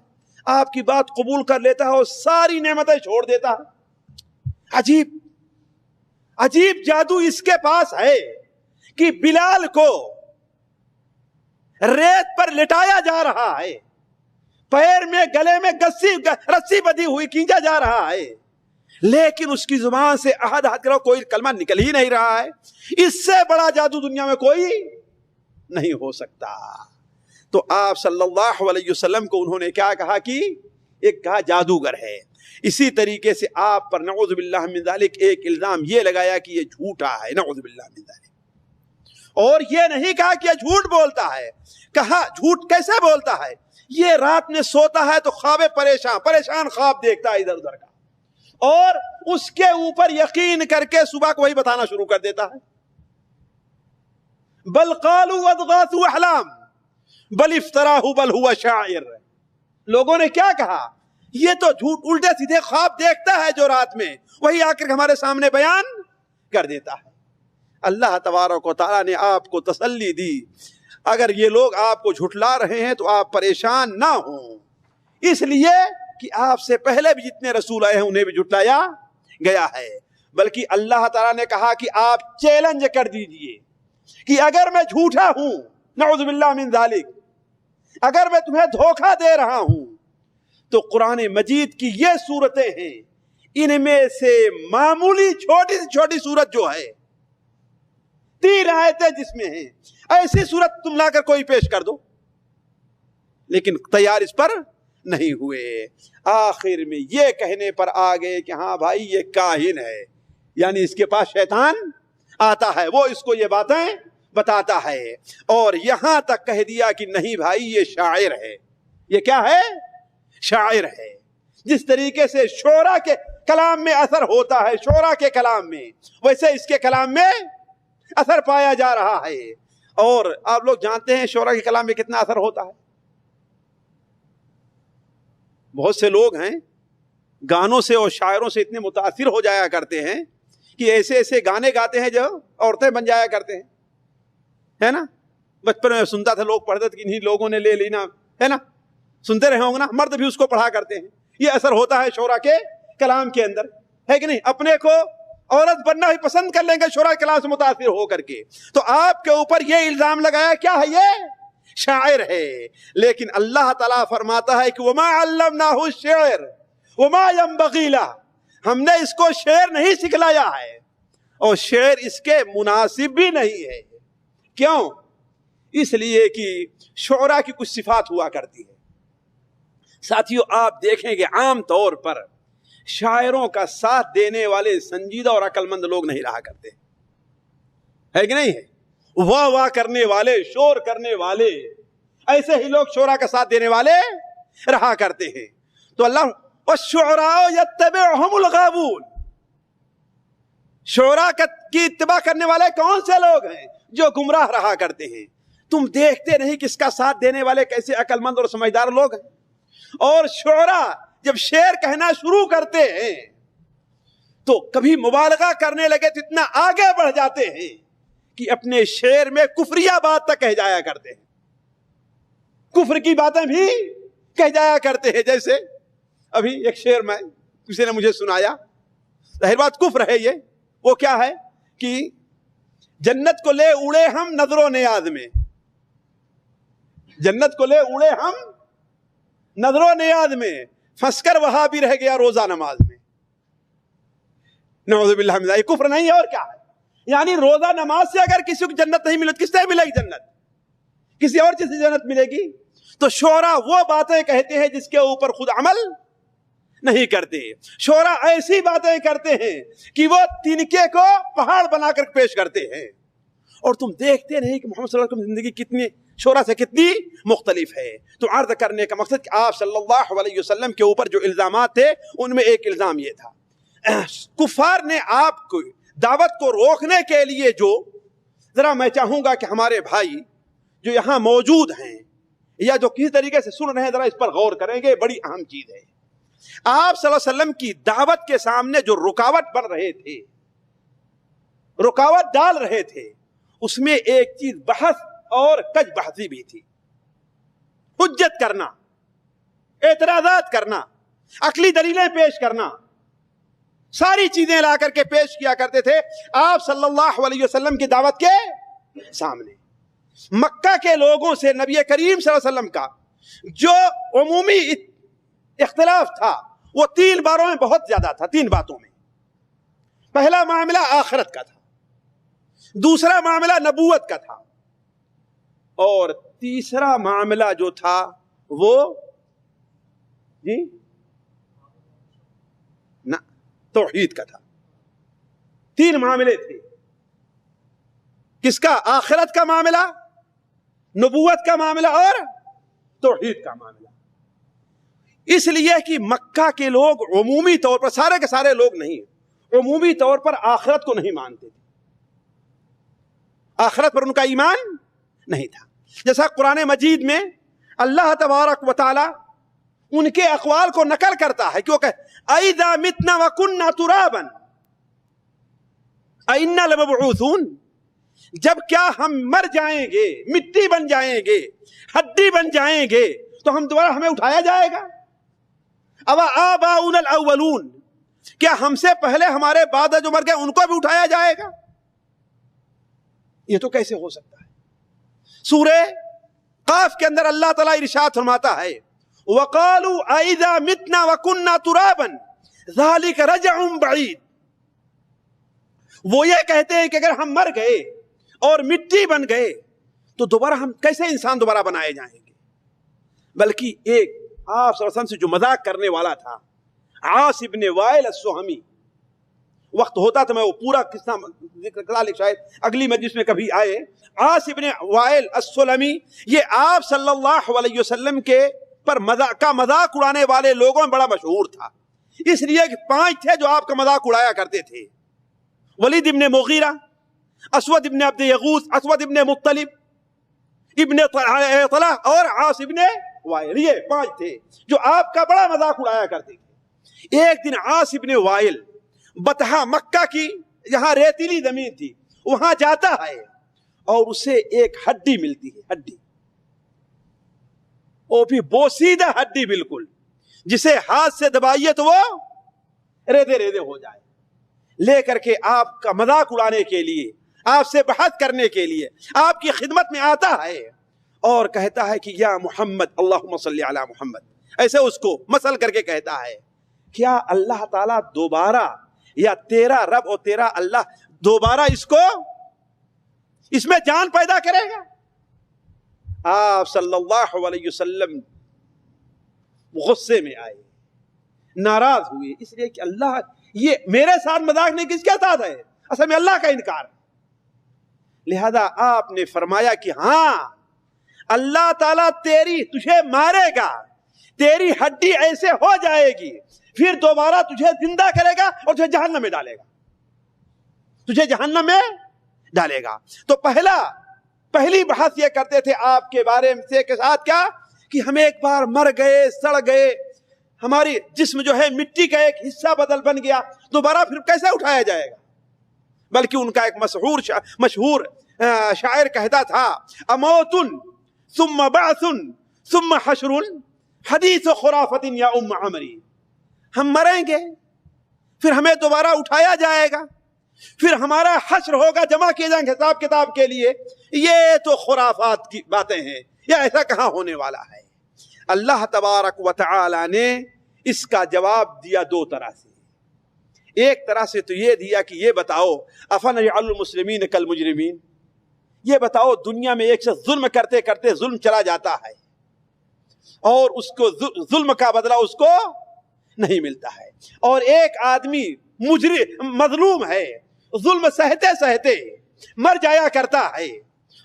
Speaker 4: آپ کی بات قبول کر لیتا ہے اور ساری نعمتیں چھوڑ دیتا ہے۔ عجیب عجیب جادو اس کے پاس ہے کہ بلال کو ریت پر لٹایا جا رہا ہے، پیر میں گلے میں رسی بدھی ہوئی کھینچا جا رہا ہے، لیکن اس کی زبان سے احد کرو کوئی کلمہ نکل ہی نہیں رہا ہے۔ اس سے بڑا جادو دنیا میں کوئی نہیں ہو سکتا۔ تو آپ صلی اللہ علیہ وسلم کو انہوں نے کیا کہا کہ ایک کہا جادوگر ہے۔ اسی طریقے سے آپ پر نعوذ باللہ من ذالک ایک الزام یہ لگایا کہ یہ جھوٹا ہے، نعوذ باللہ من ذالک۔ اور یہ نہیں کہا کہ یہ جھوٹ بولتا ہے، کہا جھوٹ کیسے بولتا ہے؟ یہ رات میں سوتا ہے تو خواب پریشان خواب دیکھتا ہے ادھر ادھر کا، اور اس کے اوپر یقین کر کے صبح کو وہی بتانا شروع کر دیتا ہے۔ بل قالوا اضغاث احلام بل افتراہ بل ہوا شاعر۔ لوگوں نے کیا کہا؟ یہ تو جھوٹ الٹے سیدھے خواب دیکھتا ہے جو رات میں وہی آ کر ہمارے سامنے بیان کر دیتا ہے۔ اللہ تبارک و تعالیٰ نے آپ کو تسلی دی، اگر یہ لوگ آپ کو جھٹلا رہے ہیں تو آپ پریشان نہ ہوں، اس لیے کہ آپ سے پہلے بھی جتنے رسول آئے ہیں انہیں بھی جھٹلایا گیا ہے۔ بلکہ اللہ تعالیٰ نے کہا کہ آپ چیلنج کر دیجئے کہ اگر میں جھوٹا ہوں، نعوذ باللہ من ذالک، اگر میں تمہیں دھوکہ دے رہا ہوں، تو قرآن مجید کی یہ صورتیں ہیں، ان میں سے معمولی چھوٹی سے چھوٹی صورت جو ہے 3 آیتیں جس میں ہیں، ایسی صورت تم لا کر کوئی پیش کر دو، لیکن تیار اس پر نہیں ہوئے۔ آخر میں یہ کہنے پر آ گئے کہ ہاں بھائی یہ کاہن ہے، یعنی اس کے پاس شیطان آتا ہے، وہ اس کو یہ باتیں بتاتا ہے، اور یہاں تک کہہ دیا کہ نہیں بھائی یہ شاعر ہے۔ یہ کیا ہے؟ شاعر ہے۔ جس طریقے سے شعراء کے کلام میں اثر ہوتا ہے، شعراء کے کلام میں، ویسے اس کے کلام میں اثر پایا جا رہا ہے۔ اور آپ لوگ جانتے ہیں شعراء کے کلام میں کتنا اثر ہوتا ہے۔ بہت سے لوگ ہیں گانوں سے اور شاعروں سے اتنے متاثر ہو جایا کرتے ہیں کہ ایسے ایسے گانے گاتے ہیں جو عورتیں بن جایا کرتے ہیں، ہے نا؟ بچپن میں سنتا تھا، لوگ پڑھتے تھے کہ انہی لوگوں نے لے لینا، ہے نا؟ سنتے رہے ہوں گے نا، مرد بھی اس کو پڑھا کرتے ہیں۔ یہ اثر ہوتا ہے شعراء کے کلام کے اندر، ہے کہ نہیں؟ اپنے کو عورت بننا ہی پسند کر لیں گے شعراء کے کلام سے متاثر ہو کر کے۔ تو آپ کے اوپر یہ الزام لگایا کیا ہے؟ یہ شاعر ہے۔ لیکن اللہ تعالیٰ فرماتا ہے کہ وما علمناہ الشعر وما ينبغی لہ، ہم نے اس کو شعر نہیں سکھلایا ہے، اور شعر اس کے مناسب بھی نہیں ہے۔ کیوں؟ اس لیے کہ شعراء کی کچھ صفات ہوا کرتی ہے۔ ساتھیو آپ دیکھیں کہ عام طور پر شاعروں کا ساتھ دینے والے سنجیدہ اور عقل مند لوگ نہیں رہا کرتے، ہے کہ نہیں ہے؟ واہ واہ کرنے والے، شور کرنے والے، ایسے ہی لوگ شعراء کا ساتھ دینے والے رہا کرتے ہیں۔ تو اللہ والشعراء یتبعہم الغاوون، شعراء کی اتباع کرنے والے کون سے لوگ ہیں؟ جو گمراہ رہا کرتے ہیں۔ تم دیکھتے نہیں کہ اس کا ساتھ دینے والے کیسے عقل مند اور سمجھدار لوگ ہیں۔ اور شعراء جب شعر کہنا شروع کرتے ہیں تو کبھی مبالغہ کرنے لگے تو اتنا آگے بڑھ جاتے ہیں کہ اپنے شعر میں کفریہ بات تک کہہ جایا کرتے ہیں، کفر کی باتیں بھی کہہ جایا کرتے ہیں۔ جیسے ابھی ایک شعر میں کسی نے مجھے سنایا، ظاہر بات کفر ہے یہ، وہ کیا ہے کہ جنت کو لے اڑے ہم نظر و نیاز میں، جنت کو لے اڑے ہم نظر و نیاز میں، پھنس کر وہاں بھی رہ گیا روزہ نماز میں۔ نعوذ باللہ من ذالک، کفر نہیں ہے اور کیا ہے؟ یعنی روزہ نماز سے اگر کسی کو جنت نہیں ملے تو کس سے ملے گی جنت؟ کسی اور چیز سے جنت ملے گی؟ تو شعراء وہ باتیں کہتے ہیں جس کے اوپر خود عمل نہیں کرتے. شعرا ایسی باتیں کرتے ہیں کہ وہ تنکے کو پہاڑ بنا کر پیش کرتے ہیں. اور تم دیکھتے نہیں کہ محمد صلی اللہ علیہ وسلم کی زندگی کتنی شعرا سے کتنی مختلف ہے. تو عرض کرنے کا مقصد کہ آپ صلی اللہ علیہ وسلم کے اوپر جو الزامات تھے ان میں ایک الزام یہ تھا، کفار نے آپ کو دعوت کو روکنے کے لیے جو، ذرا میں چاہوں گا کہ ہمارے بھائی جو یہاں موجود ہیں یا جو کسی طریقے سے سن رہے ہیں ذرا اس پر غور کریں گے، بڑی اہم چیز ہے. آپ صلی اللہ علیہ وسلم کی دعوت کے سامنے جو رکاوٹ بن رہے تھے، رکاوٹ ڈال رہے تھے، اس میں ایک چیز بحث اور کج بحثی بھی تھی. حجت کرنا، اعتراضات کرنا، عقلی دلیلیں پیش کرنا، ساری چیزیں لا کر کے پیش کیا کرتے تھے آپ صلی اللہ علیہ وسلم کی دعوت کے سامنے. مکہ کے لوگوں سے نبی کریم صلی اللہ علیہ وسلم کا جو عمومی اختلاف تھا وہ 3 باروں میں بہت زیادہ تھا. 3 باتوں میں. پہلا معاملہ آخرت کا تھا، دوسرا معاملہ نبوت کا تھا، اور تیسرا معاملہ جو تھا وہ توحید کا تھا. 3 معاملے تھے. کس کا؟ آخرت کا معاملہ، نبوت کا معاملہ اور توحید کا معاملہ. اس لیے کہ مکہ کے لوگ عمومی طور پر، سارے کے سارے لوگ نہیں، عمومی طور پر آخرت کو نہیں مانتے تھے. آخرت پر ان کا ایمان نہیں تھا. جیسا قرآن مجید میں اللہ تبارک و تعالی ان کے اقوال کو نقل کرتا ہے، کیوں کہ اَإِذَا مِتْنَا وَكُنَّا تُرَابًا أَإِنَّا لَمَبْعُوثُونَ، جب کیا ہم مر جائیں گے، مٹی بن جائیں گے، ہڈی بن جائیں گے، تو ہم دوبارہ ہمیں اٹھایا جائے گا. أَوَآبَاؤُنَا الْأَوَّلُونَ، کیا ہم سے پہلے ہمارے بعد جو مر گئے ان کو بھی اٹھایا جائے گا؟ یہ تو کیسے ہو سکتا ہے؟ سورہ قاف کے اندر اللہ تعالیٰ ارشاد فرماتا ہے وَقَالُوا أَإِذَا مِتْنَا وَكُنَّا تُرَابًا ذَلِكَ رَجْعٌ بَعِيدٌ، وہ یہ کہتے ہیں کہ اگر ہم مر گئے اور مٹی بن گئے تو دوبارہ ہم کیسے انسان دوبارہ بنائے جائیں گے. بلکہ ایک آپ صلی اللہ علیہ وسلم سے جو مذاق کرنے والا تھا، عاص ابن وائل السہمی، وقت ہوتا تو میں وہ پورا قصہ ذکر کرا، شاید اگلی مجلس میں کبھی آئے. عاص ابن وائل السلمی یہ آپ صلی اللہ علیہ وسلم کے پر مذاق اڑانے والے لوگوں میں بڑا مشہور تھا. اس لیے کہ 5 تھے جو آپ کا مذاق اڑایا کرتے تھے: ولید ابن مغیرہ، اسود ابن عبد یغوث، اسود ابن مطلب، ابن طلحہ اور عاص ابن وائل. یہ 5 تھے جو آپ کا بڑا مذاق اڑایا کرتے تھے. ایک دن عاص ابن وائل بطحا، مکہ کی جہاں ریتیلی زمین تھی، وہاں جاتا ہے اور اسے ایک ہڈی ملتی ہے. ہڈی، وہ بھی بوسیدہ ہڈی بالکل، جسے ہاتھ سے دبائیے تو وہ ریدے ریدے ہو جائے. لے کر کے آپ کا مذاق اڑانے کے لیے، آپ سے بحث کرنے کے لیے آپ کی خدمت میں آتا ہے اور کہتا ہے کہ یا محمد اللہم صلی علی محمد، ایسے اس کو مسل کر کے کہتا ہے کیا اللہ تعالیٰ دوبارہ، یا تیرا رب اور تیرا اللہ دوبارہ اس میں جان پیدا کرے گا؟ آپ صلی اللہ علیہ وسلم غصے میں آئے، ناراض ہوئے، اس لیے کہ اللہ، یہ میرے ساتھ مذاق نہیں، کس کے ساتھ ہے؟ اصل میں اللہ کا انکار. لہذا آپ نے فرمایا کہ ہاں، اللہ تعالیٰ تجھے مارے گا، تیری ہڈی ایسے ہو جائے گی، پھر دوبارہ تجھے زندہ کرے گا اور تجھے جہنم میں ڈالے گا، تجھے جہنم میں ڈالے گا. تو پہلی بحث یہ کرتے تھے آپ کے بارے میں کے ساتھ کیا کہ ہم ایک بار مر گئے، سڑ گئے، ہماری جسم جو ہے مٹی کا ایک حصہ بدل بن گیا، دوبارہ پھر کیسے اٹھایا جائے گا؟ بلکہ ان کا ایک مشہور شاعر کہتا تھا اموت ثم بعث ثم حشر حدیث خرافت یا ام عمری، ہم مریں گے، پھر ہمیں دوبارہ اٹھایا جائے گا، پھر ہمارا حشر ہوگا، جمع کیے جائیں گے حساب کتاب کے لیے. یہ تو خرافات کی باتیں ہیں، یا ایسا کہاں ہونے والا ہے؟ اللہ تبارک و تعالی نے اس کا جواب دیا 2 طرح سے. ایک طرح سے تو یہ دیا کہ یہ بتاؤ افنجعل المسلمین کالمجرمین، یہ بتاؤ دنیا میں ایک سے ظلم کرتے کرتے ظلم چلا جاتا ہے اور اس کو ظلم کا بدلہ اس کو نہیں ملتا ہے. اور ایک آدمی مظلوم ہے, ظلم سہتے سہتے مر جایا کرتا ہے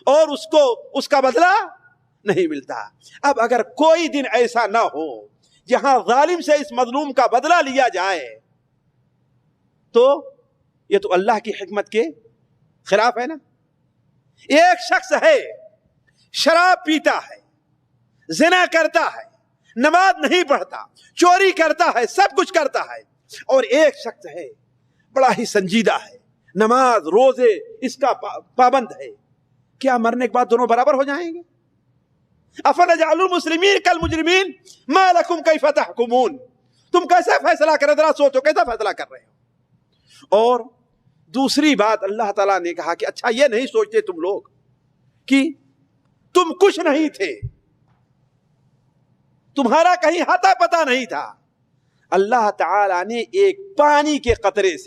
Speaker 4: اور اس کا بدلہ نہیں ملتا. اب اگر کوئی دن ایسا نہ ہو جہاں ظالم سے اس مظلوم کا بدلہ لیا جائے تو یہ تو اللہ کی حکمت کے خلاف ہے نا. ایک شخص ہے, شراب پیتا ہے, زنا کرتا ہے, نماز نہیں پڑھتا, چوری کرتا ہے, سب کچھ کرتا ہے, اور ایک شخص ہے بڑا ہی سنجیدہ ہے, نماز روزے اس کا پابند ہے. کیا مرنے کے بعد دونوں برابر ہو جائیں گے؟ افنجعل المسلمین کالمجرمین ما لکم کیف تحکمون. تم کیسے فیصلہ کر رہے, ذرا سوچو کیسا فیصلہ کر رہے ہو. اور دوسری بات اللہ تعالیٰ نے کہا کہ اچھا یہ نہیں سوچتے تم لوگ کہ تم کچھ نہیں تھے, تمہارا کہیں ہاتھا پتہ نہیں تھا. اللہ تعالیٰ نے ایک پانی کے قطرے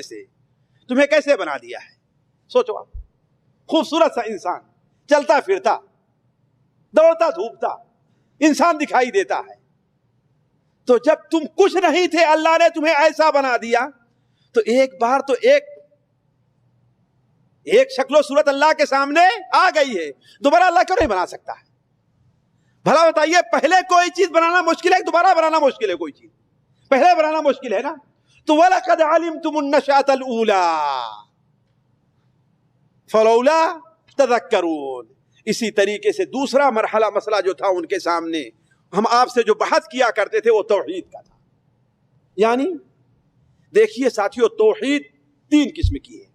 Speaker 4: سے تمہیں کیسے بنا دیا ہے. سوچو آپ, خوبصورت سا انسان, چلتا پھرتا, دوڑتا دھوپتا انسان دکھائی دیتا ہے. تو جب تم کچھ نہیں تھے اللہ نے تمہیں ایسا بنا دیا تو ایک بار تو ایک شکل و صورت اللہ کے سامنے آ گئی ہے, دوبارہ اللہ کیوں نہیں بنا سکتا ہے؟ بھلا بتائیے, پہلے کوئی چیز بنانا مشکل ہے, دوبارہ بنانا مشکل ہے؟ کوئی چیز پہلے بنانا مشکل ہے نا. تو وَلَقَدْ عَلِمْتُمُ النَّشْأَةَ الْأُولَىٰ فَلَوْلَا تَذَكَّرُونَ. اسی طریقے سے دوسرا مسئلہ جو تھا ان کے سامنے, ہم آپ سے جو بحث کیا کرتے تھے وہ توحید کا تھا. یعنی دیکھیے ساتھیو, توحید 3 قسم کی ہے: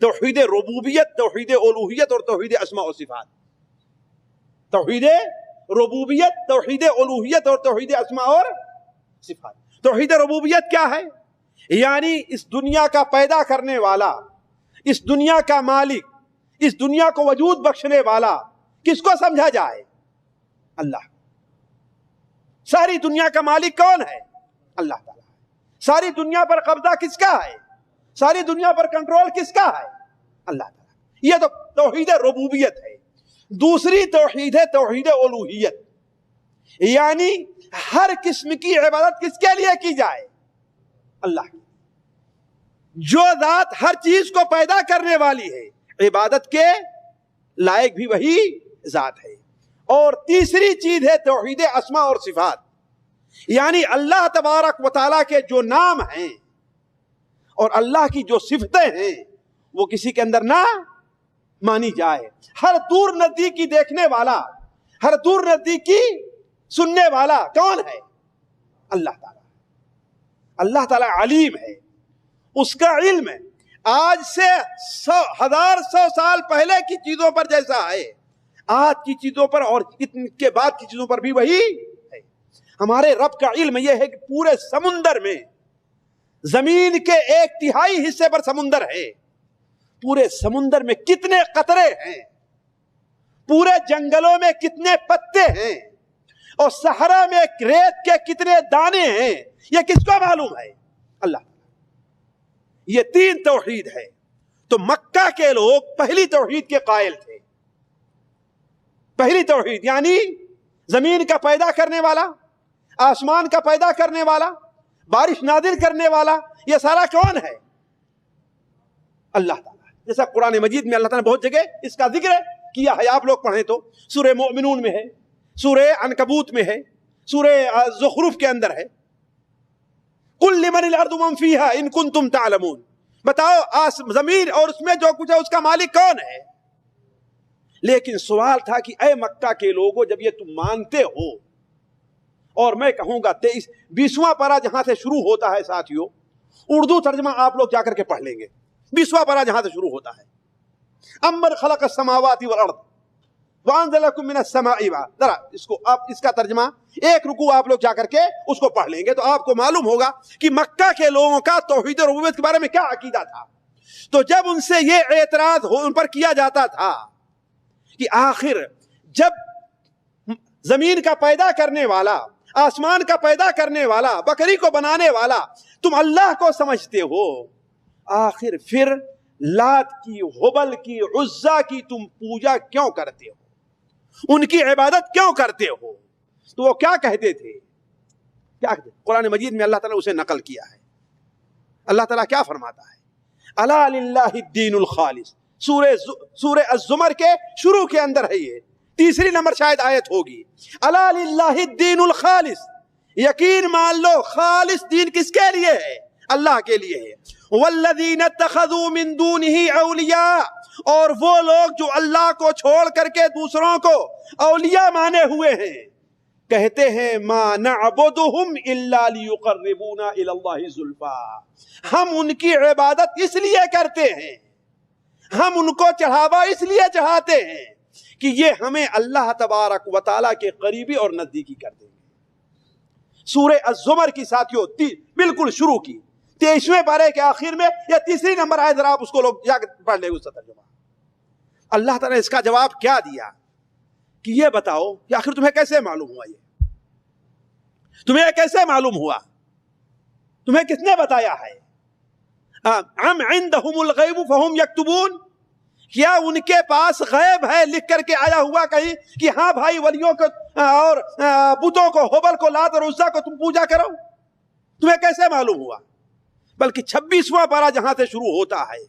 Speaker 4: توحید ربوبیت, توحید الوہیت اور توحید اسماء و صفات. توحید ربوبیت, توحید الوہیت اور توحید اسماء اور صفات. توحید ربوبیت کیا ہے؟ یعنی اس دنیا کا پیدا کرنے والا, اس دنیا کا مالک, اس دنیا کو وجود بخشنے والا کس کو سمجھا جائے؟ اللہ. ساری دنیا کا مالک کون ہے؟ اللہ تعالیٰ. ساری دنیا پر قبضہ کس کا ہے؟ ساری دنیا پر کنٹرول کس کا ہے؟ اللہ تعالیٰ. یہ تو توحید ربوبیت ہے. دوسری توحید ہے توحید الوہیت, یعنی ہر قسم کی عبادت کس کے لیے کی جائے؟ اللہ کی. جو ذات ہر چیز کو پیدا کرنے والی ہے, عبادت کے لائق بھی وہی ذات ہے. اور تیسری چیز ہے توحید اسماء اور صفات, یعنی اللہ تبارک و تعالیٰ کے جو نام ہیں اور اللہ کی جو صفتیں ہیں وہ کسی کے اندر نہ مانی جائے. ہر دور نزدیکی دیکھنے والا, ہر دور نزدیکی سننے والا کون ہے؟ اللہ تعالیٰ. اللہ تعالیٰ علیم ہے, اس کا علم ہے آج سے 1,000 سال پہلے کی چیزوں پر جیسا ہے, آج کی چیزوں پر اور ان کے بعد کی چیزوں پر بھی وہی ہے. ہمارے رب کا علم یہ ہے کہ پورے سمندر میں, زمین کے 1/3 حصے پر سمندر ہے, پورے سمندر میں کتنے قطرے ہیں, پورے جنگلوں میں کتنے پتے ہیں, اور صحرا میں ریت کے کتنے دانے ہیں, یہ کس کو معلوم ہے؟ اللہ. یہ 3 توحید ہے. تو مکہ کے لوگ پہلی توحید کے قائل تھے. پہلی توحید یعنی زمین کا پیدا کرنے والا, آسمان کا پیدا کرنے والا, بارش نازل کرنے والا, یہ سارا کون ہے؟ اللہ تعالیٰ. جیسا قرآن مجید میں اللہ تعالیٰ نے بہت جگہ اس کا ذکر کیا ہے, آپ لوگ پڑھیں تو سورہ مومنون میں ہے, سورہ عنکبوت میں ہے, سورہ زخرف کے اندر ہے. قل لمن الارض ومن فیہا ان کنتم تعلمون. بتاؤ زمین اور اس میں جو کچھ ہے اس کا مالک کون ہے؟ لیکن سوال تھا کہ اے مکہ کے لوگوں, جب یہ تم مانتے ہو, اور میں کہوں گا 20واں پارہ جہاں سے شروع ہوتا ہے ساتھیوں, اردو ترجمہ آپ لوگ جا کر کے پڑھ لیں گے. 20واں پارہ جہاں سے شروع ہوتا ہے, امن خلق السماوات والارض وانزل لکم من السماء ماء. ذرا اس کا ترجمہ ایک رکوع آپ لوگ جا کر کے اس کو پڑھ لیں گے تو آپ کو معلوم ہوگا کہ مکہ کے لوگوں کا توحید ربوبیت کے بارے میں کیا عقیدہ تھا. تو جب ان سے یہ اعتراض ان پر کیا جاتا تھا کہ آخر جب زمین کا پیدا کرنے والا, آسمان کا پیدا کرنے والا, بکری کو بنانے والا تم اللہ کو سمجھتے ہو, آخر پھر لات کی, حبل کی, عزا کی تم پوجا کیوں کرتے ہو, ان کی عبادت کیوں کرتے ہو؟ تو وہ کیا کہتے تھے؟ کیا قرآن مجید میں اللہ تعالیٰ نے اسے نقل کیا ہے. اللہ تعالیٰ کیا فرماتا ہے؟ الا للہ الدین الخالص. سورہ الزمر کے شروع کے اندر ہے یہ 3 نمبر شاید آیت ہوگی. الا للہ الدین الخالص. یقین مان لو خالص دین کس کے لیے ہے؟ اللہ کے لیے ہے. والذین اتخذوا من دونہ اولیاء. اور وہ لوگ جو اللہ کو چھوڑ کر کے دوسروں کو اولیاء مانے ہوئے ہیں کہتے ہیں ما نعبدہم الا لیقربونا الی اللہ زلفا. ہم ان کی عبادت اس لیے کرتے ہیں, ہم ان کو چڑھاوا اس لیے چڑھاتے ہیں کہ یہ ہمیں اللہ تبارک و تعالیٰ کے قریبی اور نزدیکی کر دیں گے. سورہ الزمر کی ساتھیوں بالکل شروع کی 23ویں پارے کے آخر میں یا 3 نمبر آئے, ذرا آپ اس کو لوگ جا کے پڑھ لیں. اس کا ترجمہ اللہ تعالیٰ نے اس کا جواب کیا دیا کہ یہ بتاؤ کہ آخر تمہیں کیسے معلوم ہوا, یہ تمہیں کیسے معلوم ہوا, تمہیں کس نے بتایا ہے؟ ام عندهم الغیب فہم یکتبون. کیا ان کے پاس غیب ہے لکھ کر کے آیا ہوا کہیں کہ ہاں بھائی ولیوں کو اور بتوں کو حبل کو لات اور عزا کو تم پوجا کرو؟ تمہیں کیسے معلوم ہوا؟ بلکہ 26واں پارہ جہاں سے شروع ہوتا ہے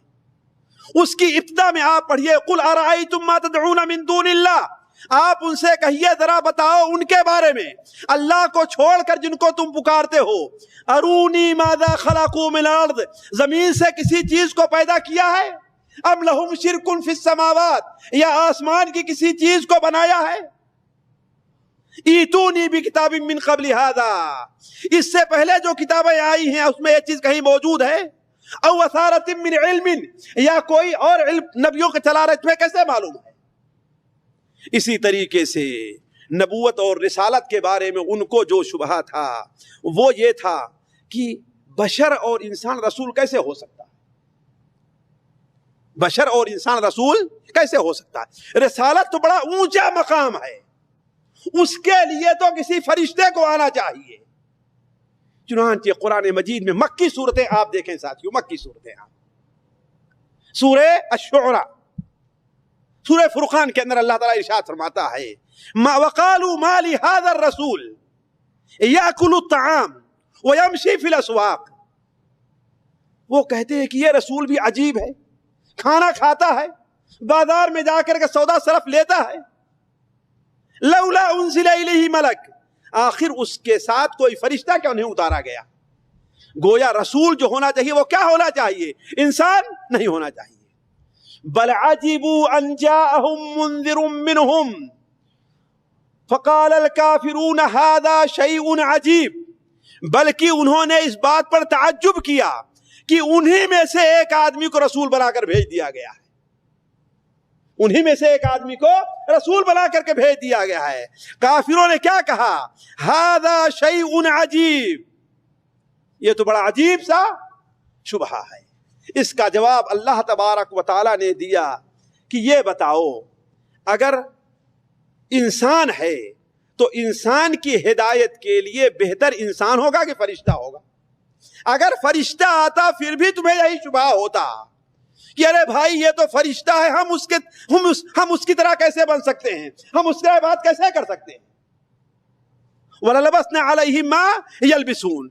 Speaker 4: اس کی ابتدا میں آپ پڑھیے قل ارائیتم ما تدعون من دون اللہ. آپ ان سے کہیے ذرا بتاؤ ان کے بارے میں اللہ کو چھوڑ کر جن کو تم پکارتے ہو. ارونی ماذا خلقوا من الارض. زمین سے کسی چیز کو پیدا کیا ہے؟ ام لہم شرک فی السماوات. یا آسمان کی کسی چیز کو بنایا ہے؟ ایتونی بکتاب من قبل ھذا. اس سے پہلے جو کتابیں آئی ہیں اس میں یہ چیز کہیں موجود ہے؟ او اثارۃ من علم. یا کوئی اور علم نبیوں کے چلا رہے, تمہیں کیسے معلوم ہے؟ اسی طریقے سے نبوت اور رسالت کے بارے میں ان کو جو شبہ تھا وہ یہ تھا کہ بشر اور انسان رسول کیسے ہو سکتا ہے, بشر اور انسان رسول کیسے ہو سکتا ہے؟ رسالت تو بڑا اونچا مقام ہے, اس کے لیے تو کسی فرشتے کو آنا چاہیے. چنانچہ قرآن مجید میں مکی صورتیں آپ دیکھیں ساتھیوں, مکی صورتیں آپ سورہ الشعراء, سورہ فرقان کے اندر اللہ تعالیٰ ارشاد فرماتا ہے وَقَالُوا مَا لِهَذَا الرَّسُولِ يَأْكُلُ الطَّعَامَ وَيَمْشِي فِي الْأَسْوَاقِ. وہ کہتے ہیں کہ یہ رسول بھی عجیب ہے, کھانا کھاتا ہے, بازار میں جا کر کے سودا صرف لیتا ہے. لولا انزل الیہ ملک. آخر اس کے ساتھ کوئی فرشتہ کیوں نہیں اتارا گیا؟ گویا رسول جو ہونا چاہیے وہ کیا ہونا چاہیے؟ انسان نہیں ہونا چاہیے. بل عجبوا ان جاءهم منذر منهم فقال الكافرون هذا شيء عجیب. بلکہ انہوں نے اس بات پر تعجب کیا کہ انہی میں سے ایک آدمی کو رسول بنا کر بھیج دیا گیا ہے, انہی میں سے ایک آدمی کو رسول بنا کر کے بھیج دیا گیا ہے. کافروں نے کیا کہا؟ هذا شيء عجیب. یہ تو بڑا عجیب سا شبہ ہے. اس کا جواب اللہ تبارک و تعالی نے دیا کہ یہ بتاؤ اگر انسان ہے تو انسان کی ہدایت کے لیے بہتر انسان ہوگا کہ فرشتہ ہوگا؟ اگر فرشتہ آتا پھر بھی تمہیں یہی شبہ ہوتا کہ ارے بھائی یہ تو فرشتہ ہے, ہم اس کی طرح کیسے بن سکتے ہیں, ہم اس طرح بات کیسے کر سکتے ہیں؟ وَلَلَبَسْنَا عَلَيْهِمْ مَا يَلْبِسُونَ.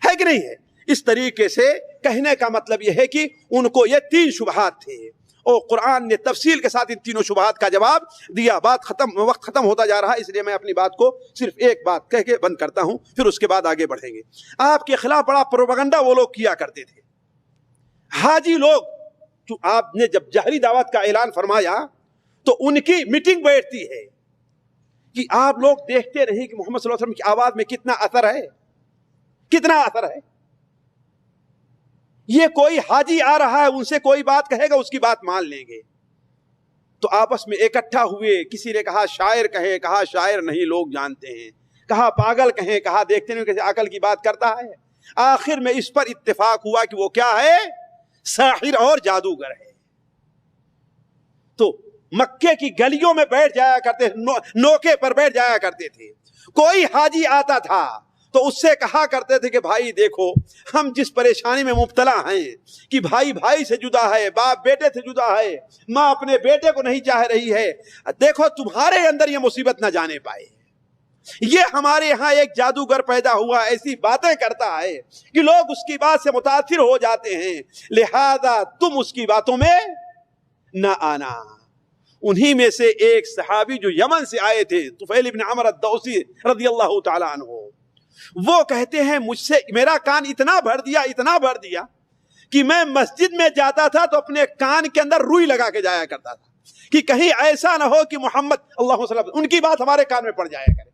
Speaker 4: ہے کہ نہیں ہے؟ اس طریقے سے کہنے کا مطلب یہ ہے کہ ان کو یہ 3 شبہات تھے اور قرآن نے تفصیل کے ساتھ ان تینوں شبہات کا جواب دیا. وقت ختم ہوتا جا رہا ہے, اس لیے میں اپنی بات کو صرف ایک بات کہہ کے بند کرتا ہوں, پھر اس کے بعد آگے بڑھیں گے. آپ کے خلاف بڑا پروپیگنڈا وہ لوگ کیا کرتے تھے, حاجی لوگ. آپ نے جب جہری دعوت کا اعلان فرمایا تو ان کی میٹنگ بیٹھتی ہے کہ آپ لوگ دیکھتے رہے کہ محمد صلی اللہ علیہ وسلم کی آواز میں کتنا اثر ہے, کتنا اثر ہے. یہ کوئی حاجی آ رہا ہے, ان سے کوئی بات کہے گا اس کی بات مان لیں گے. تو آپس میں اکٹھا ہوئے, کسی نے کہا شاعر کہیں, کہا شاعر نہیں لوگ جانتے ہیں, کہا پاگل کہیں, کہا دیکھتے نہیں کیسے عقل کی بات کرتا ہے. آخر میں اس پر اتفاق ہوا کہ وہ کیا ہے؟ ساحر اور جادوگر ہے. تو مکے کی گلیوں میں بیٹھ جایا کرتے, نوکے پر بیٹھ جایا کرتے تھے. کوئی حاجی آتا تھا تو اس سے کہا کرتے تھے کہ بھائی دیکھو ہم جس پریشانی میں مبتلا ہیں کہ بھائی بھائی سے جدا ہے, باپ بیٹے سے جدا ہے, ماں اپنے بیٹے کو نہیں چاہ رہی ہے, دیکھو تمہارے اندر یہ مصیبت نہ جانے پائے. یہ ہمارے ہاں ایک جادوگر پیدا ہوا، ایسی باتیں کرتا ہے کہ لوگ اس کی بات سے متاثر ہو جاتے ہیں، لہذا تم اس کی باتوں میں نہ آنا۔ انہی میں سے ایک صحابی جو یمن سے آئے تھے، طفیل ابن عمرو الدوسی رضی اللہ تعالیٰ عنہ، وہ کہتے ہیں مجھ سے میرا کان اتنا بھر دیا کہ میں مسجد میں جاتا تھا تو اپنے کان کے اندر روئی لگا کے جایا کرتا تھا کہ کہیں ایسا نہ ہو کہ محمد اللہ صلی اللہ علیہ وسلم ان کی بات ہمارے کان میں پڑ جایا کرے،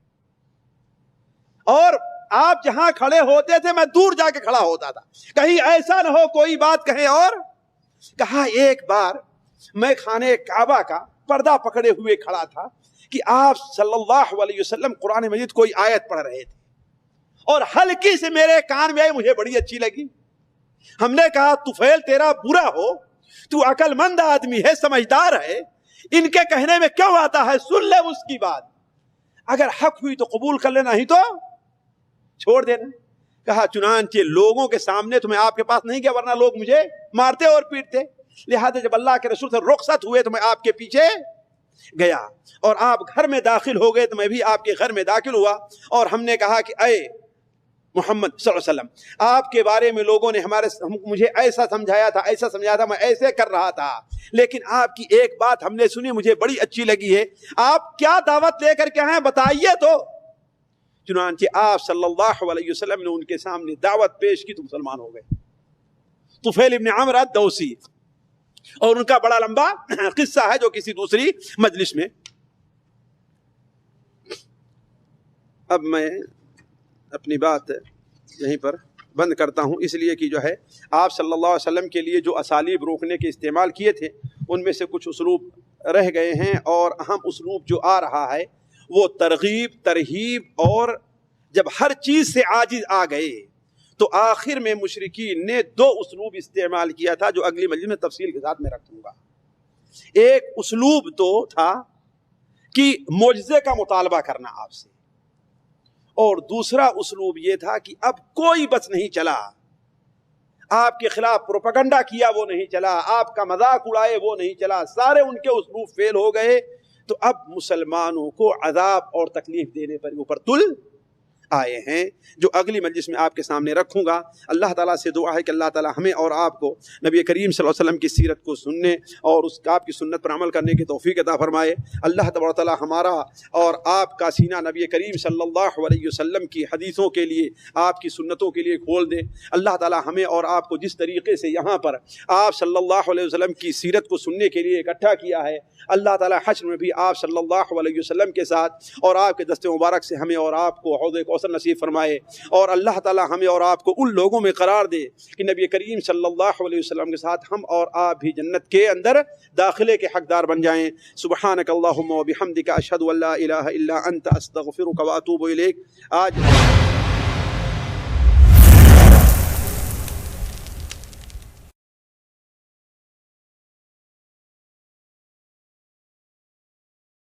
Speaker 4: اور آپ جہاں کھڑے ہوتے تھے میں دور جا کے کھڑا ہوتا تھا، کہیں ایسا نہ ہو کوئی بات کہیں۔ اور کہا ایک بار میں خانہ کعبہ کا پردہ پکڑے ہوئے کھڑا تھا کہ آپ صلی اللہ علیہ وسلم قرآن مجید کوئی آیت پڑھ رہے تھے اور ہلکی سے میرے کان میں آئی، مجھے بڑی اچھی لگی۔ ہم نے کہا طفیل تیرا برا ہو، تو عقل مند آدمی ہے، سمجھدار ہے، ان کے کہنے میں کیوں آتا ہے؟ سن لے اس کی بات، اگر حق ہوئی تو قبول کر لینا، ہی تو چھوڑ دینا۔ کہا چنانچہ لوگوں کے سامنے تو میں آپ کے پاس نہیں گیا، ورنہ لوگ مجھے مارتے اور پیٹتے، لہذا جب اللہ کے رسول سے رخصت ہوئے تو میں آپ کے پیچھے گیا، اور آپ گھر میں داخل ہو گئے تو میں بھی آپ کے گھر میں داخل ہوا، اور ہم نے کہا کہ اے محمد صلی اللہ علیہ وسلم، آپ کے بارے میں لوگوں نے مجھے ایسا سمجھایا تھا، میں ایسے کر رہا تھا، لیکن آپ کی ایک بات ہم نے سنی، مجھے بڑی اچھی لگی ہے، آپ کیا دعوت لے کر کے ہیں بتائیے تو۔ چنانچہ آپ صلی اللہ علیہ وسلم نے ان کے سامنے دعوت پیش کی تو مسلمان ہو گئے، طفیل ابن عمرو الدوسی، اور ان کا بڑا لمبا قصہ ہے جو کسی دوسری مجلس میں۔ اب میں اپنی بات یہیں پر بند کرتا ہوں، اس لیے کہ جو ہے آپ صلی اللہ علیہ وسلم کے لیے جو اسالیب روکنے کے استعمال کیے تھے ان میں سے کچھ اسلوب رہ گئے ہیں، اور اہم اسلوب جو آ رہا ہے وہ ترغیب، ترہیب، اور جب ہر چیز سے عاجز آ گئے تو آخر میں مشرکین نے دو اسلوب استعمال کیا تھا جو اگلی مجلس میں تفصیل کے ساتھ میں رکھوں گا۔ ایک اسلوب تو تھا کہ معجزے کا مطالبہ کرنا آپ سے، اور دوسرا اسلوب یہ تھا کہ اب کوئی بس نہیں چلا، آپ کے خلاف پروپیگنڈا کیا وہ نہیں چلا، آپ کا مذاق اڑائے وہ نہیں چلا، سارے ان کے اسلوب فیل ہو گئے، تو اب مسلمانوں کو عذاب اور تکلیف دینے پر اوپر تل آئے ہیں، جو اگلی مجلس میں آپ کے سامنے رکھوں گا۔ اللہ تعالیٰ سے دعا ہے کہ اللہ تعالیٰ ہمیں اور آپ کو نبی کریم صلی اللہ علیہ وسلم کی سیرت کو سننے اور اس آپ کی سنت پر عمل کرنے کی توفیق عطا فرمائے۔ اللہ تبارک و تعالیٰ ہمارا اور آپ کا سینہ نبی کریم صلی اللہ علیہ وسلم کی حدیثوں کے لیے، آپ کی سنتوں کے لیے کھول دے۔ اللہ تعالیٰ ہمیں اور آپ کو جس طریقے سے یہاں پر آپ صلی اللہ علیہ وسلم کی سیرت کو سننے کے لیے اکٹھا کیا ہے، اللہ تعالیٰ حشر میں بھی آپ صلی اللہ علیہ وسلم کے ساتھ اور آپ کے دست مبارک سے ہمیں اور آپ کو حوض کوثر نصیب فرمائے، اور اللہ تعالیٰ ہمیں اور آپ کو ان لوگوں میں قرار دے کہ نبی کریم صلی اللہ علیہ وسلم کے ساتھ ہم اور آپ بھی جنت کے اندر داخلے کے حقدار بن جائیں۔ سبحانک اللہم و بحمدک، اشہد ان لا الہ الا انت، استغفرک و اتوب الیک۔ آج